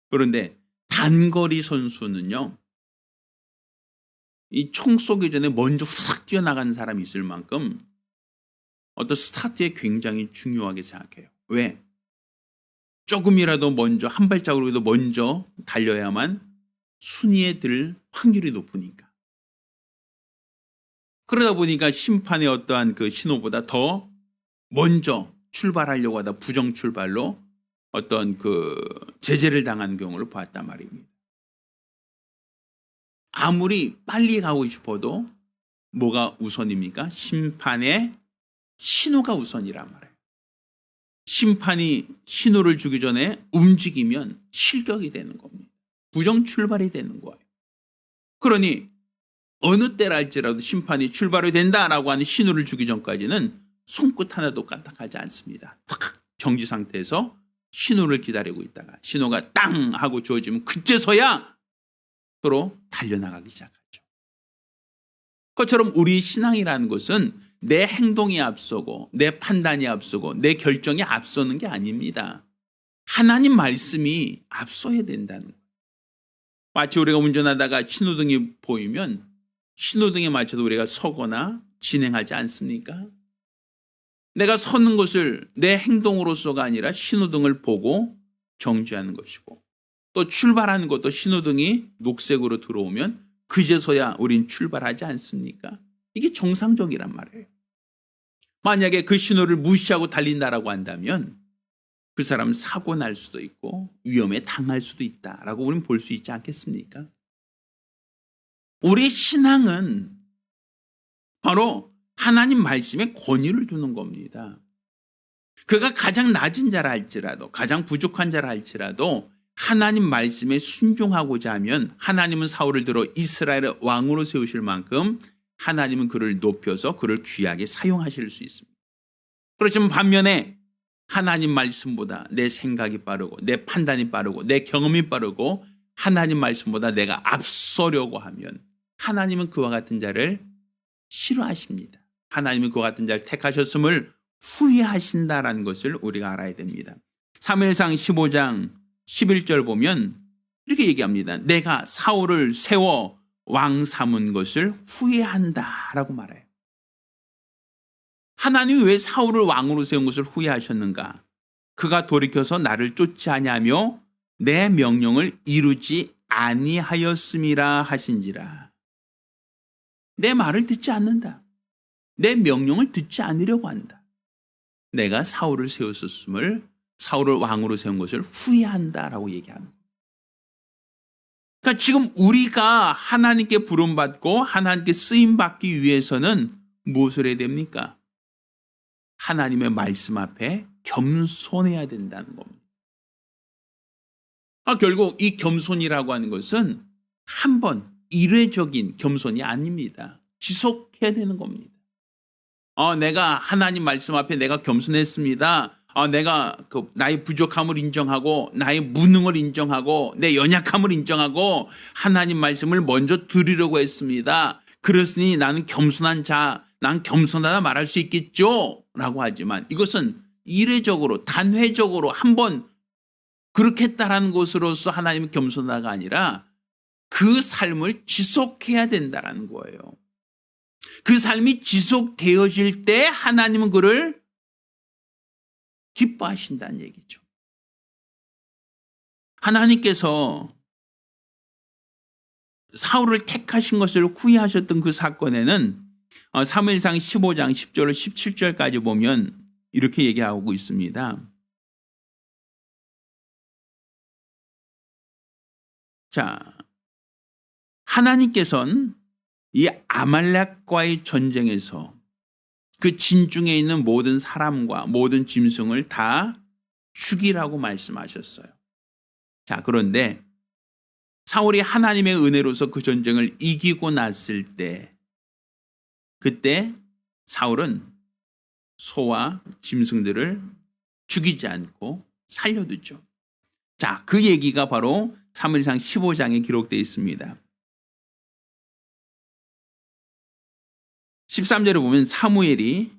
S1: 그런데 단거리 선수는요, 이 총 쏘기 전에 먼저 후다닥 뛰어나가는 사람이 있을 만큼 어떤 스타트에 굉장히 중요하게 생각해요. 왜? 조금이라도 먼저 한 발자국이라도 먼저 달려야만 순위에 들 확률이 높으니까. 그러다 보니까 심판의 어떠한 그 신호보다 더 먼저 출발하려고 하다 부정 출발로 어떤 그 제재를 당한 경우를 봤단 말입니다. 아무리 빨리 가고 싶어도 뭐가 우선입니까? 심판의 신호가 우선이란 말이에요. 심판이 신호를 주기 전에 움직이면 실격이 되는 겁니다. 부정 출발이 되는 거예요. 그러니 어느 때라 할지라도 심판이 출발이 된다라고 하는 신호를 주기 전까지는 손끝 하나도 까딱하지 않습니다. 탁 정지 상태에서 신호를 기다리고 있다가 신호가 땅 하고 주어지면 그제서야 서로 달려나가기 시작하죠. 그것처럼 우리 신앙이라는 것은 내 행동이 앞서고 내 판단이 앞서고 내 결정이 앞서는 게 아닙니다. 하나님 말씀이 앞서야 된다는 거예요. 마치 우리가 운전하다가 신호등이 보이면 신호등에 맞춰서 우리가 서거나 진행하지 않습니까? 내가 서는 것을 내 행동으로서가 아니라 신호등을 보고 정지하는 것이고, 또 출발하는 것도 신호등이 녹색으로 들어오면 그제서야 우린 출발하지 않습니까? 이게 정상적이란 말이에요. 만약에 그 신호를 무시하고 달린다라고 한다면 그 사람은 사고 날 수도 있고 위험에 당할 수도 있다라고 우리는 볼 수 있지 않겠습니까? 우리 신앙은 바로 하나님 말씀에 권위를 두는 겁니다. 그가 가장 낮은 자라 할지라도, 가장 부족한 자라 할지라도 하나님 말씀에 순종하고자 하면 하나님은 사울을 들어 이스라엘의 왕으로 세우실 만큼 하나님은 그를 높여서 그를 귀하게 사용하실 수 있습니다. 그렇지만 반면에 하나님 말씀보다 내 생각이 빠르고 내 판단이 빠르고 내 경험이 빠르고 하나님 말씀보다 내가 앞서려고 하면 하나님은 그와 같은 자를 싫어하십니다. 하나님은 그와 같은 자를 택하셨음을 후회하신다라는 것을 우리가 알아야 됩니다. 사무엘상 15장 11절 보면 이렇게 얘기합니다. 내가 사울을 세워 왕 삼은 것을 후회한다라고 말해요. 하나님이 왜 사울을 왕으로 세운 것을 후회하셨는가? 그가 돌이켜서 나를 쫓지 아니하며 내 명령을 이루지 아니하였음이라 하신지라. 내 말을 듣지 않는다. 내 명령을 듣지 않으려고 한다. 내가 사울을 세웠었음을, 사울을 왕으로 세운 것을 후회한다라고 얘기합니다. 그러니까 지금 우리가 하나님께 부름받고 하나님께 쓰임받기 위해서는 무엇을 해야 됩니까? 하나님의 말씀 앞에 겸손해야 된다는 겁니다. 결국 이 겸손이라고 하는 것은 한 번 일회적인 겸손이 아닙니다. 지속해야 되는 겁니다. 내가 하나님 말씀 앞에 내가 겸손했습니다. 내가 나의 부족함을 인정하고 나의 무능을 인정하고 내 연약함을 인정하고 하나님 말씀을 먼저 들으려고 했습니다. 그렇으니 나는 겸손한 자, 난 겸손하다 말할 수 있겠죠? 라고 하지만 이것은 이례적으로 단회적으로 한번 그렇게 했다라는 것으로서 하나님은 겸손하다가 아니라 그 삶을 지속해야 된다는 거예요. 그 삶이 지속되어질 때 하나님은 그를 기뻐하신다는 얘기죠. 하나님께서 사울을 택하신 것을 후회하셨던 그 사건에는 사무엘상 15장 10절 17절까지 보면 이렇게 얘기하고 있습니다. 자, 하나님께서는 이 아말렉과의 전쟁에서 그 진중에 있는 모든 사람과 모든 짐승을 다 죽이라고 말씀하셨어요. 자, 그런데 사울이 하나님의 은혜로서 그 전쟁을 이기고 났을 때 그때 사울은 소와 짐승들을 죽이지 않고 살려두죠. 자, 그 얘기가 바로 사무엘상 15장에 기록되어 있습니다. 13절에 보면 사무엘이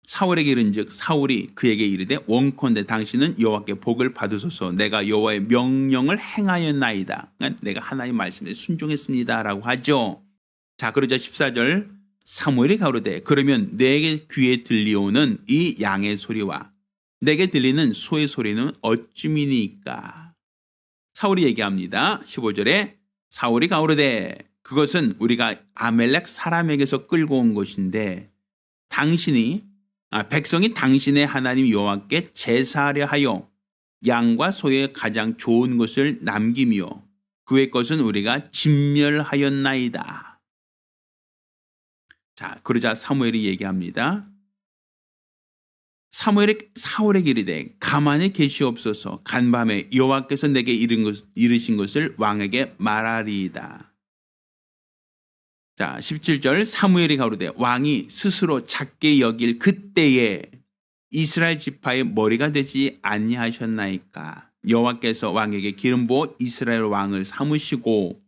S1: 사울에게 이른즉 사울이 그에게 이르되 원컨대 당신은 여호와께 복을 받으소서 내가 여호와의 명령을 행하였나이다. 그러니까 내가 하나님 말씀에 순종했습니다라고 하죠. 자, 그러자 14절 사무엘이 가로되 그러면 내게 귀에 들리오는 이 양의 소리와 내게 들리는 소의 소리는 어찌미니까? 사울이 얘기합니다. 15절에 사울이 가로되 그것은 우리가 아멜렉 사람에게서 끌고 온 것인데 백성이 당신의 하나님 여호와께 제사하려 하여 양과 소의 가장 좋은 것을 남기며 그의 것은 우리가 진멸하였나이다. 자, 그러자 사무엘이 얘기합니다. 사무엘이 사울에게 이르되 가만히 계시옵소서 간밤에 여호와께서 내게 이르신 것을 왕에게 말하리이다. 자, 17절 사무엘이 가로되 왕이 스스로 작게 여길 그때에 이스라엘 지파의 머리가 되지 아니하셨나이까? 여호와께서 왕에게 기름 부어 이스라엘 왕을 삼으시고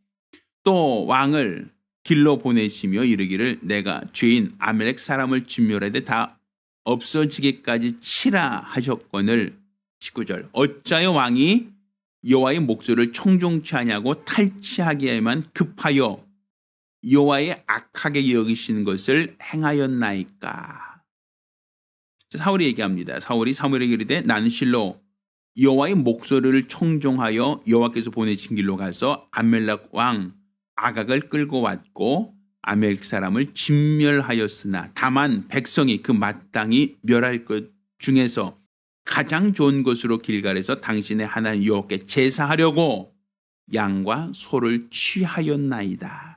S1: 또 왕을 길로 보내시며 이르기를 내가 죄인 아멜렉 사람을 진멸하되 다 없어지게까지 치라 하셨거늘. 19절 어찌하여 왕이 여호와의 목소리를 청종치 아니하고 탈취하기에만 급하여 여호와의 악하게 여기시는 것을 행하였나이까? 사울이 얘기합니다. 사울이 사무엘에게 이르되 나는 실로 여호와의 목소리를 청종하여 여호와께서 보내신 길로 가서 아멜렉 왕 아각을 끌고 왔고 아멜렉 사람을 진멸하였으나 다만 백성이 그 마땅히 멸할 것 중에서 가장 좋은 것으로 길갈에서 당신의 하나님 여호와께 제사하려고 양과 소를 취하였나이다.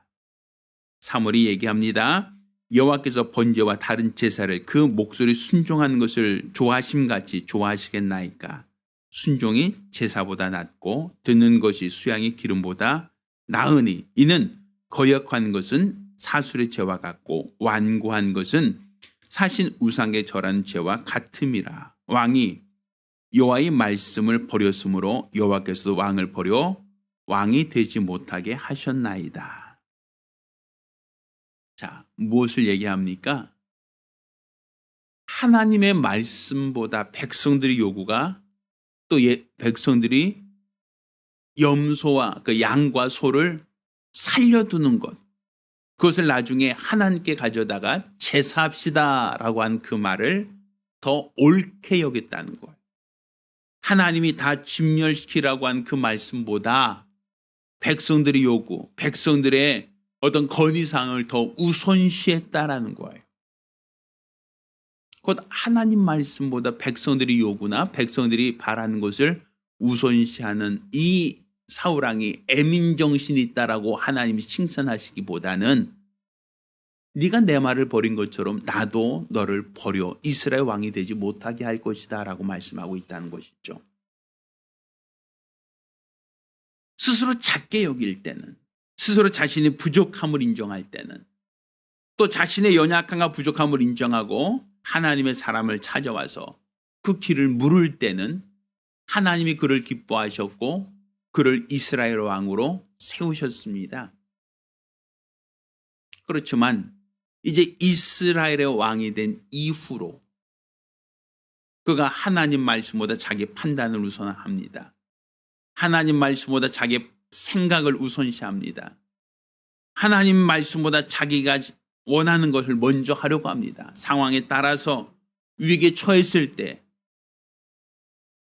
S1: 사무엘이 얘기합니다. 여호와께서 번제와 다른 제사를 그 목소리 순종하는 것을 좋아하심같이 좋아하시겠나이까? 순종이 제사보다 낫고 듣는 것이 수양의 기름보다 나으니 이는 거역한 것은 사술의 죄와 같고 완고한 것은 사신 우상의 절한 죄와 같음이라. 왕이 여호와의 말씀을 버렸으므로 여호와께서도 왕을 버려 왕이 되지 못하게 하셨나이다. 자, 무엇을 얘기합니까? 하나님의 말씀보다 백성들의 요구가 또 백성들이 염소와 그 양과 소를 살려두는 것, 그것을 나중에 하나님께 가져다가 제사합시다라고 한 그 말을 더 옳게 여겼다는 거예요. 하나님이 다 진멸시키라고 한 그 말씀보다 백성들의 요구, 백성들의 어떤 건의사항을 더 우선시했다라는 거예요. 곧 하나님 말씀보다 백성들의 요구나 백성들이 바라는 것을 우선시하는 이 사울왕이 애민정신이 있다라고 하나님이 칭찬하시기보다는 네가 내 말을 버린 것처럼 나도 너를 버려 이스라엘 왕이 되지 못하게 할 것이다 라고 말씀하고 있다는 것이죠. 스스로 작게 여길 때는, 스스로 자신의 부족함을 인정할 때는, 또 자신의 연약함과 부족함을 인정하고 하나님의 사람을 찾아와서 그 길을 물을 때는 하나님이 그를 기뻐하셨고 그를 이스라엘 왕으로 세우셨습니다. 그렇지만 이제 이스라엘의 왕이 된 이후로 그가 하나님 말씀보다 자기 판단을 우선합니다. 하나님 말씀보다 자기 생각을 우선시합니다. 하나님 말씀보다 자기가 원하는 것을 먼저 하려고 합니다. 상황에 따라서 위기에 처했을 때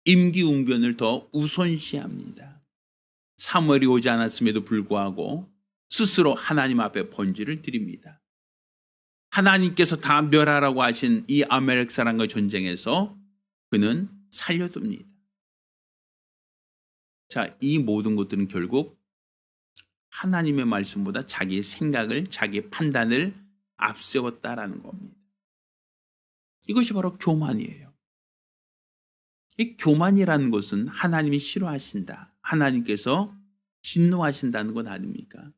S1: 임기응변을 더 우선시합니다. 사무엘이 오지 않았음에도 불구하고 스스로 하나님 앞에 번제를 드립니다. 하나님께서 다 멸하라고 하신 이 아말렉 사람과 전쟁에서 그는 살려둡니다. 자, 이 모든 것들은 결국 하나님의 말씀보다 자기의 생각을, 자기의 판단을 앞세웠다라는 겁니다. 이것이 바로 교만이에요. 이 교만이라는 것은 하나님이 싫어하신다. 하나님께서 진노하신다는 것 아닙니까?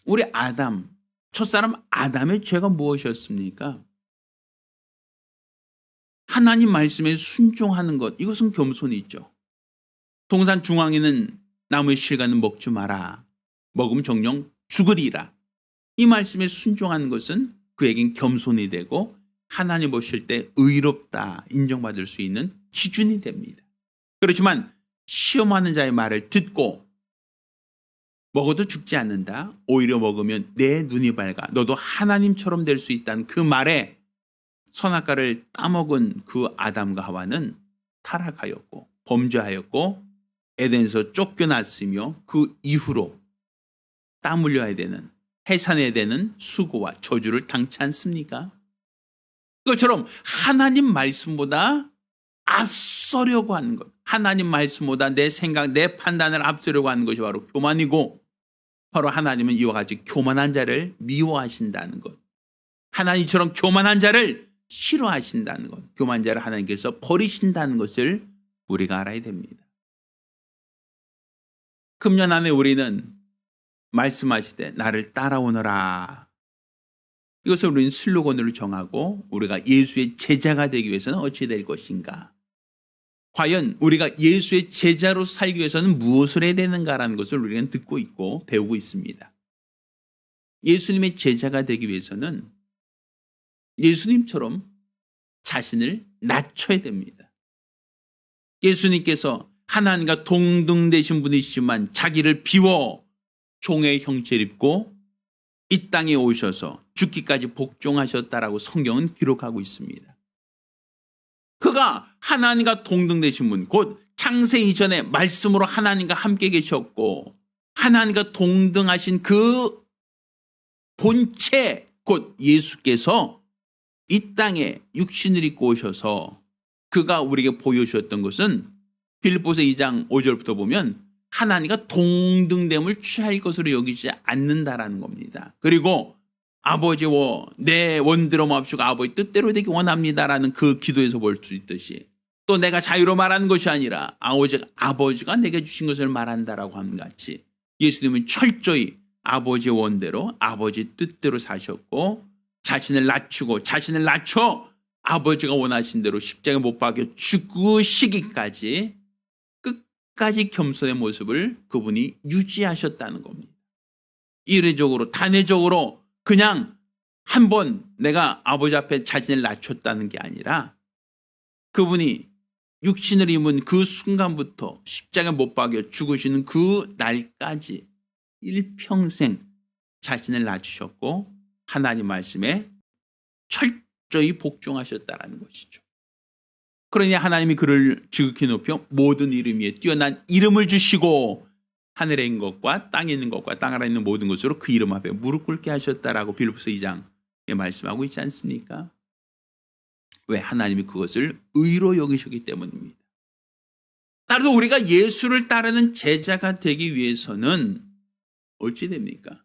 S1: 우리 아담, 첫사람 아담의 죄가 무엇이었습니까? 하나님 말씀에 순종하는 것, 이것은 겸손이죠. 동산 중앙에는 나무의 실과는 먹지 마라. 먹으면 정령 죽으리라. 이 말씀에 순종하는 것은 그에겐 겸손이 되고 하나님 보실 때 의롭다 인정받을 수 있는 기준이 됩니다. 그렇지만 시험하는 자의 말을 듣고 먹어도 죽지 않는다. 오히려 먹으면 내 눈이 밝아. 너도 하나님처럼 될 수 있다는 그 말에 선악과를 따먹은 그 아담과 하와는 타락하였고 범죄하였고 에덴에서 쫓겨났으며 그 이후로 땀 흘려야 되는, 해산해야 되는 수고와 저주를 당치 않습니까? 그것처럼 하나님 말씀보다 앞서려고 하는 것, 하나님 말씀보다 내 생각, 내 판단을 앞서려고 하는 것이 바로 교만이고, 바로 하나님은 이와 같이 교만한 자를 미워하신다는 것, 하나님처럼 교만한 자를 싫어하신다는 것, 교만한 자를 하나님께서 버리신다는 것을 우리가 알아야 됩니다. 금년 안에 우리는 말씀하시되 나를 따라오너라, 이것을 우리는 슬로건으로 정하고 우리가 예수의 제자가 되기 위해서는 어찌 될 것인가, 과연 우리가 예수의 제자로 살기 위해서는 무엇을 해야 되는가라는 것을 우리는 듣고 있고 배우고 있습니다. 예수님의 제자가 되기 위해서는 예수님처럼 자신을 낮춰야 됩니다. 예수님께서 하나님과 동등되신 분이시지만 자기를 비워 종의 형체를 입고 이 땅에 오셔서 죽기까지 복종하셨다라고 성경은 기록하고 있습니다. 그가 하나님과 동등되신 분, 곧 창세 이전에 말씀으로 하나님과 함께 계셨고 하나님과 동등하신 그 본체, 곧 예수께서 이 땅에 육신을 입고 오셔서 그가 우리에게 보여주셨던 것은 빌립보서 2장 5절부터 보면 하나님과 동등됨을 취할 것으로 여기지 않는다라는 겁니다. 그리고 아버지와 내 원대로 마옵시고 아버지 뜻대로 되기 원합니다라는 그 기도에서 볼 수 있듯이, 또 내가 자유로 말하는 것이 아니라 아버지가 내게 주신 것을 말한다라고 하는 같이 예수님은 철저히 아버지의 원대로 아버지 뜻대로 사셨고 자신을 낮춰 아버지가 원하신 대로 십자가에 못 박혀 죽으시기까지 끝까지 겸손의 모습을 그분이 유지하셨다는 겁니다. 이례적으로 단회적으로 그냥 한 번 내가 아버지 앞에 자신을 낮췄다는 게 아니라 그분이 육신을 입은 그 순간부터 십자가에 못 박여 죽으시는 그 날까지 일평생 자신을 낮추셨고 하나님 말씀에 철저히 복종하셨다는 것이죠. 그러니 하나님이 그를 지극히 높여 모든 이름 위에 뛰어난 이름을 주시고 하늘에 있는 것과 땅에 있는 것과 땅 아래 있는 모든 것으로 그 이름 앞에 무릎 꿇게 하셨다라고 빌립보서 2장에 말씀하고 있지 않습니까? 왜? 하나님이 그것을 의로 여기셨기 때문입니다. 따라서 우리가 예수를 따르는 제자가 되기 위해서는 어찌 됩니까?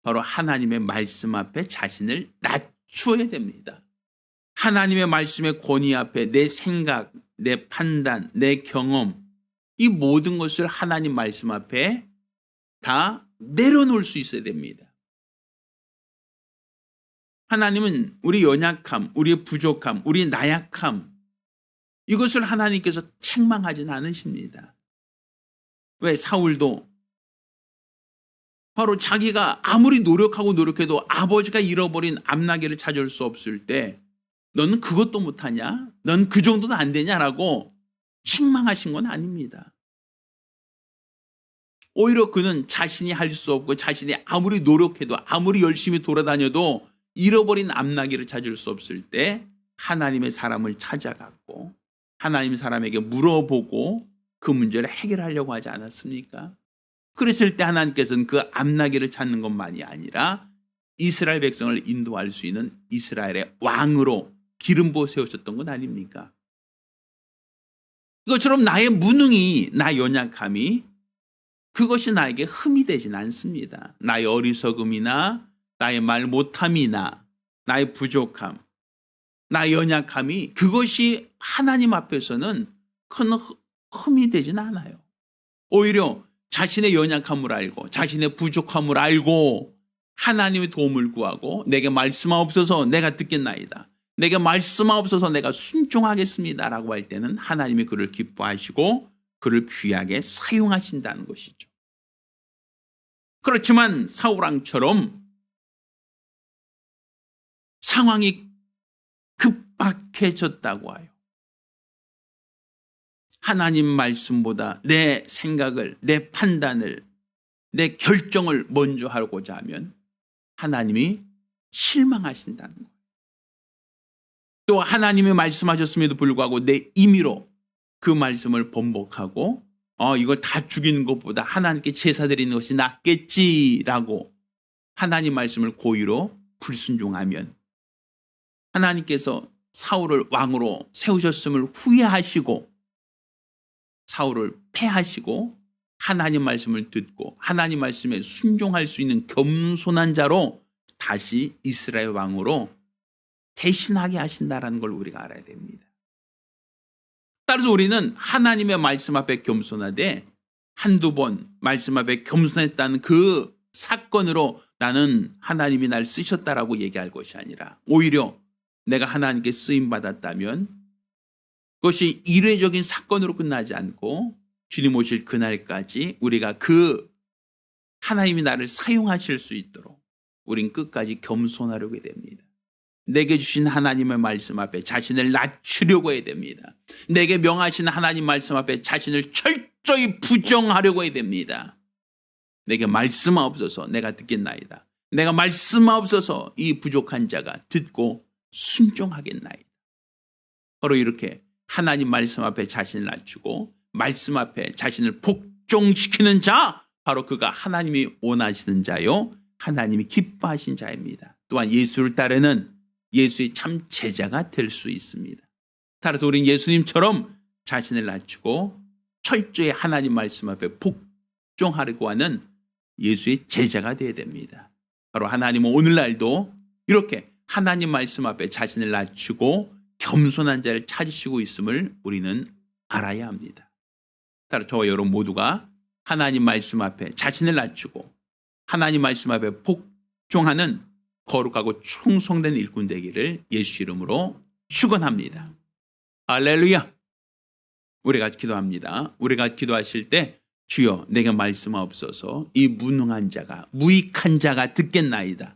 S1: 바로 하나님의 말씀 앞에 자신을 낮추어야 됩니다. 하나님의 말씀의 권위 앞에 내 생각, 내 판단, 내 경험, 이 모든 것을 하나님 말씀 앞에 다 내려놓을 수 있어야 됩니다. 하나님은 우리 연약함, 우리의 부족함, 우리 나약함, 이것을 하나님께서 책망하진 않으십니다. 왜? 사울도 바로 자기가 아무리 노력해도 아버지가 잃어버린 암나귀를 찾을 수 없을 때 너는 그것도 못하냐? 넌 그 정도도 안 되냐라고 책망하신 건 아닙니다. 오히려 그는 자신이 할 수 없고 자신이 아무리 노력해도 아무리 열심히 돌아다녀도 잃어버린 암나귀를 찾을 수 없을 때 하나님의 사람을 찾아갔고 하나님 사람에게 물어보고 그 문제를 해결하려고 하지 않았습니까? 그랬을 때 하나님께서는 그 암나귀를 찾는 것만이 아니라 이스라엘 백성을 인도할 수 있는 이스라엘의 왕으로 기름 부어 세우셨던 건 아닙니까? 이것처럼 나의 무능이, 나 연약함이 그것이 나에게 흠이 되진 않습니다. 나의 어리석음이나 나의 말 못함이나 나의 부족함, 나의 연약함이 그것이 하나님 앞에서는 큰 흠이 되진 않아요. 오히려 자신의 연약함을 알고 자신의 부족함을 알고 하나님의 도움을 구하고 내게 말씀하옵소서 내가 듣겠나이다. 내게 말씀하옵소서 내가 순종하겠습니다 라고 할 때는 하나님이 그를 기뻐하시고 그를 귀하게 사용하신다는 것이죠. 그렇지만 사울왕처럼 상황이 급박해졌다고 하여 하나님 말씀보다 내 생각을, 내 판단을, 내 결정을 먼저 하고자 하면 하나님이 실망하신다는 거예요. 또 하나님이 말씀하셨음에도 불구하고 내 임의로 그 말씀을 번복하고 이걸 다 죽이는 것보다 하나님께 제사 드리는 것이 낫겠지라고 하나님 말씀을 고의로 불순종하면 하나님께서 사울을 왕으로 세우셨음을 후회하시고 사울을 패하시고 하나님 말씀을 듣고 하나님 말씀에 순종할 수 있는 겸손한 자로 다시 이스라엘 왕으로 대신하게 하신다는 걸 우리가 알아야 됩니다. 따라서 우리는 하나님의 말씀 앞에 겸손하되 한두 번 말씀 앞에 겸손했다는 그 사건으로 나는 하나님이 날 쓰셨다라고 얘기할 것이 아니라 오히려 내가 하나님께 쓰임받았다면 그것이 일회적인 사건으로 끝나지 않고 주님 오실 그날까지 우리가 그 하나님이 나를 사용하실 수 있도록 우린 끝까지 겸손하려고 됩니다. 내게 주신 하나님의 말씀 앞에 자신을 낮추려고 해야 됩니다. 내게 명하신 하나님 말씀 앞에 자신을 철저히 부정하려고 해야 됩니다. 내게 말씀하옵소서 내가 듣겠나이다. 내가 말씀하옵소서 이 부족한 자가 듣고 순종하겠나이다. 바로 이렇게 하나님 말씀 앞에 자신을 낮추고 말씀 앞에 자신을 복종시키는 자, 바로 그가 하나님이 원하시는 자요 하나님이 기뻐하신 자입니다. 또한 예수를 따르는 예수의 참 제자가 될 수 있습니다. 따라서 우리는 예수님처럼 자신을 낮추고 철저히 하나님 말씀 앞에 복종하려고 하는 예수의 제자가 되어야 됩니다. 바로 하나님은 오늘날도 이렇게 하나님 말씀 앞에 자신을 낮추고 겸손한 자를 찾으시고 있음을 우리는 알아야 합니다. 따라 저와 여러분 모두가 하나님 말씀 앞에 자신을 낮추고 하나님 말씀 앞에 복종하는 거룩하고 충성된 일꾼 되기를 예수 이름으로 축원합니다. 할렐루야. 우리가 기도합니다. 우리가 기도하실 때 주여 내게 말씀하옵소서 이 무능한 자가 무익한 자가 듣겠나이다.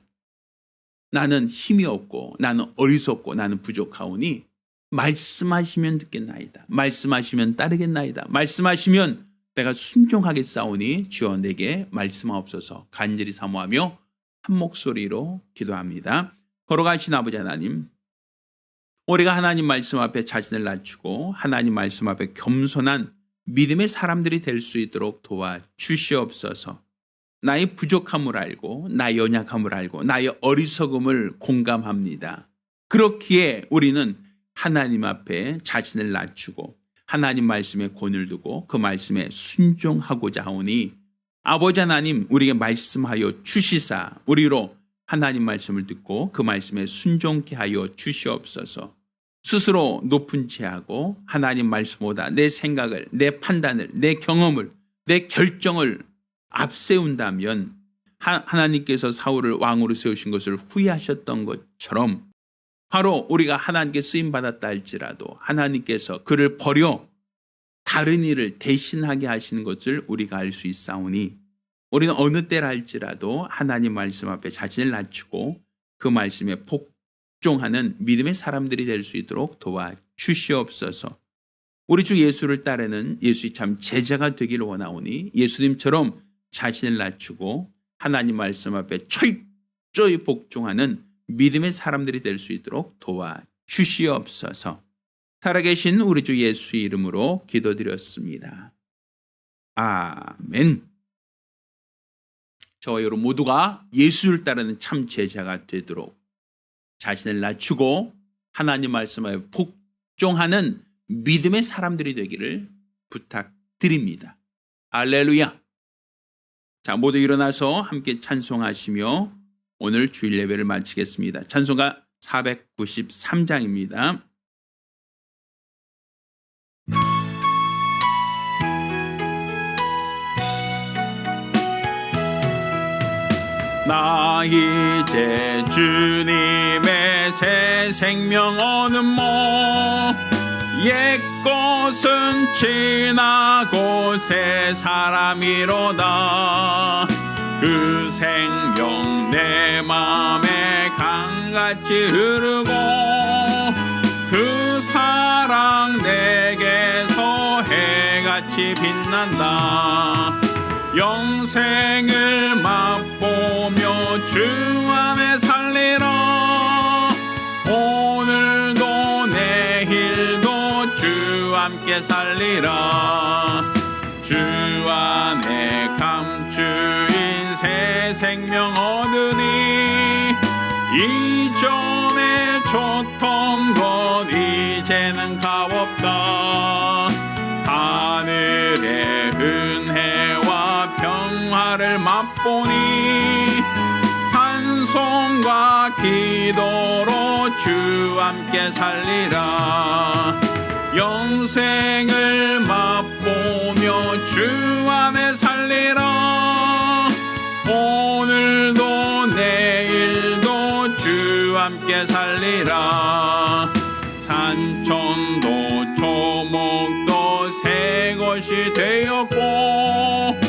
S1: 나는 힘이 없고 나는 어리석고 나는 부족하오니 말씀하시면 듣겠나이다. 말씀하시면 따르겠나이다. 말씀하시면 내가 순종하겠사오니 주여 내게 말씀하옵소서 간절히 사모하며 한 목소리로 기도합니다. 걸어가신 아버지 하나님, 우리가 하나님 말씀 앞에 자신을 낮추고 하나님 말씀 앞에 겸손한 믿음의 사람들이 될 수 있도록 도와주시옵소서. 나의 부족함을 알고 나의 연약함을 알고 나의 어리석음을 공감합니다. 그렇기에 우리는 하나님 앞에 자신을 낮추고 하나님 말씀에 권을 두고 그 말씀에 순종하고자 하오니 아버지 하나님 우리에게 말씀하여 주시사 우리로 하나님 말씀을 듣고 그 말씀에 순종케 하여 주시옵소서. 스스로 높은 채하고 하나님 말씀보다 내 생각을, 내 판단을, 내 경험을, 내 결정을 앞세운다면 하나님께서 사울을 왕으로 세우신 것을 후회하셨던 것처럼 바로 우리가 하나님께 쓰임받았다 할지라도 하나님께서 그를 버려 다른 일을 대신하게 하시는 것을 우리가 알 수 있사오니 우리는 어느 때라 할지라도 하나님 말씀 앞에 자신을 낮추고 그 말씀에 복종하는 믿음의 사람들이 될 수 있도록 도와주시옵소서. 우리 주 예수를 따르는 예수의 참 제자가 되기를 원하오니 예수님처럼 자신을 낮추고 하나님 말씀 앞에 철저히 복종하는 믿음의 사람들이 될 수 있도록 도와주시옵소서. 살아계신 우리 주 예수의 이름으로 기도드렸습니다. 아멘. 저와 여러분 모두가 예수를 따르는 참 제자가 되도록 자신을 낮추고 하나님 말씀에 복종하는 믿음의 사람들이 되기를 부탁드립니다. 할렐루야. 자, 모두 일어나서 함께 찬송하시며 오늘 주일 예배를 마치겠습니다. 찬송가 493장입니다. 나 이제 주님의 새 생명 얻은 몸 옛것은 지나고 새 사람이로다. 그 생명 내 맘에 강같이 흐르고 그 사랑 내게서 해같이 빛난다. 영생을 맛보며 주 안에 살리라. 오늘도 내일도 주 함께 살리라. 주 안에 감추인 새 생명 얻으니 이전에 줬던 것 이제는 값없다. 하늘의 은혜와 평화를 맛보니 찬송과 기도로 주 함께 살리라. 영생을 맛보며 주 안에 살리라. 오늘도 내일도 주 함께 살리라. 산천도 초목도 새 것이 되었고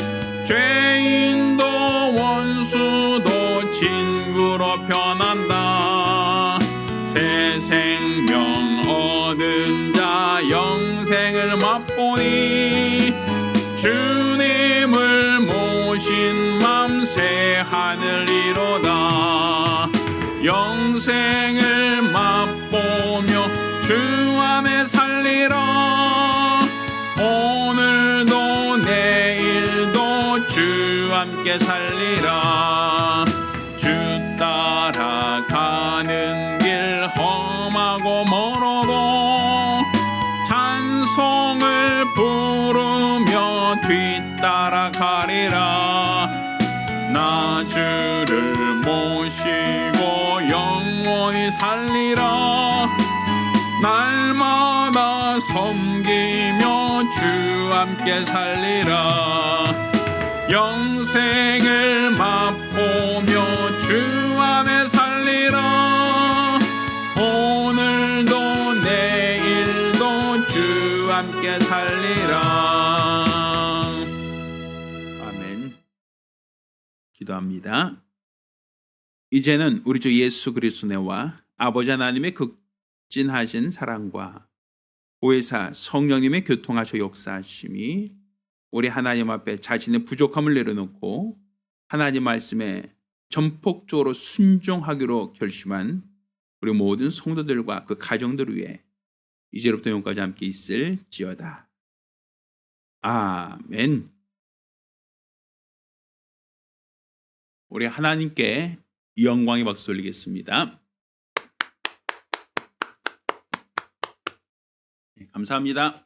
S1: 죄인도 원수도 친구로 변한다. 새 생명 얻은 자 영생을 맛보니 주님을 모신 맘 새 하늘이로다. 영생을 맛보며 주 안에 살리라. 오늘도 내일도 주 함께 살리라. 주 따라가는 길 험하고 멀어도 찬송을 부르며 뒤따라가리라. 나 주를 모시고 영원히 살리라. 날마다 섬기며 주 함께 살리라. 영생을 맛보며 주 안에 살리라. 오늘도 내일도 주 함께 살리라. 아멘. 기도합니다. 이제는 우리 주 예수 그리스도의 은혜와 아버지 하나님의 극진하신 사랑과 보혜사 성령님의 교통하셔 역사하심이 우리 하나님 앞에 자신의 부족함을 내려놓고 하나님 말씀에 전폭적으로 순종하기로 결심한 우리 모든 성도들과 그 가정들 위해 이제부터 영까지 함께 있을지어다. 아멘. 우리 하나님께 영광의 박수 돌리겠습니다. 감사합니다.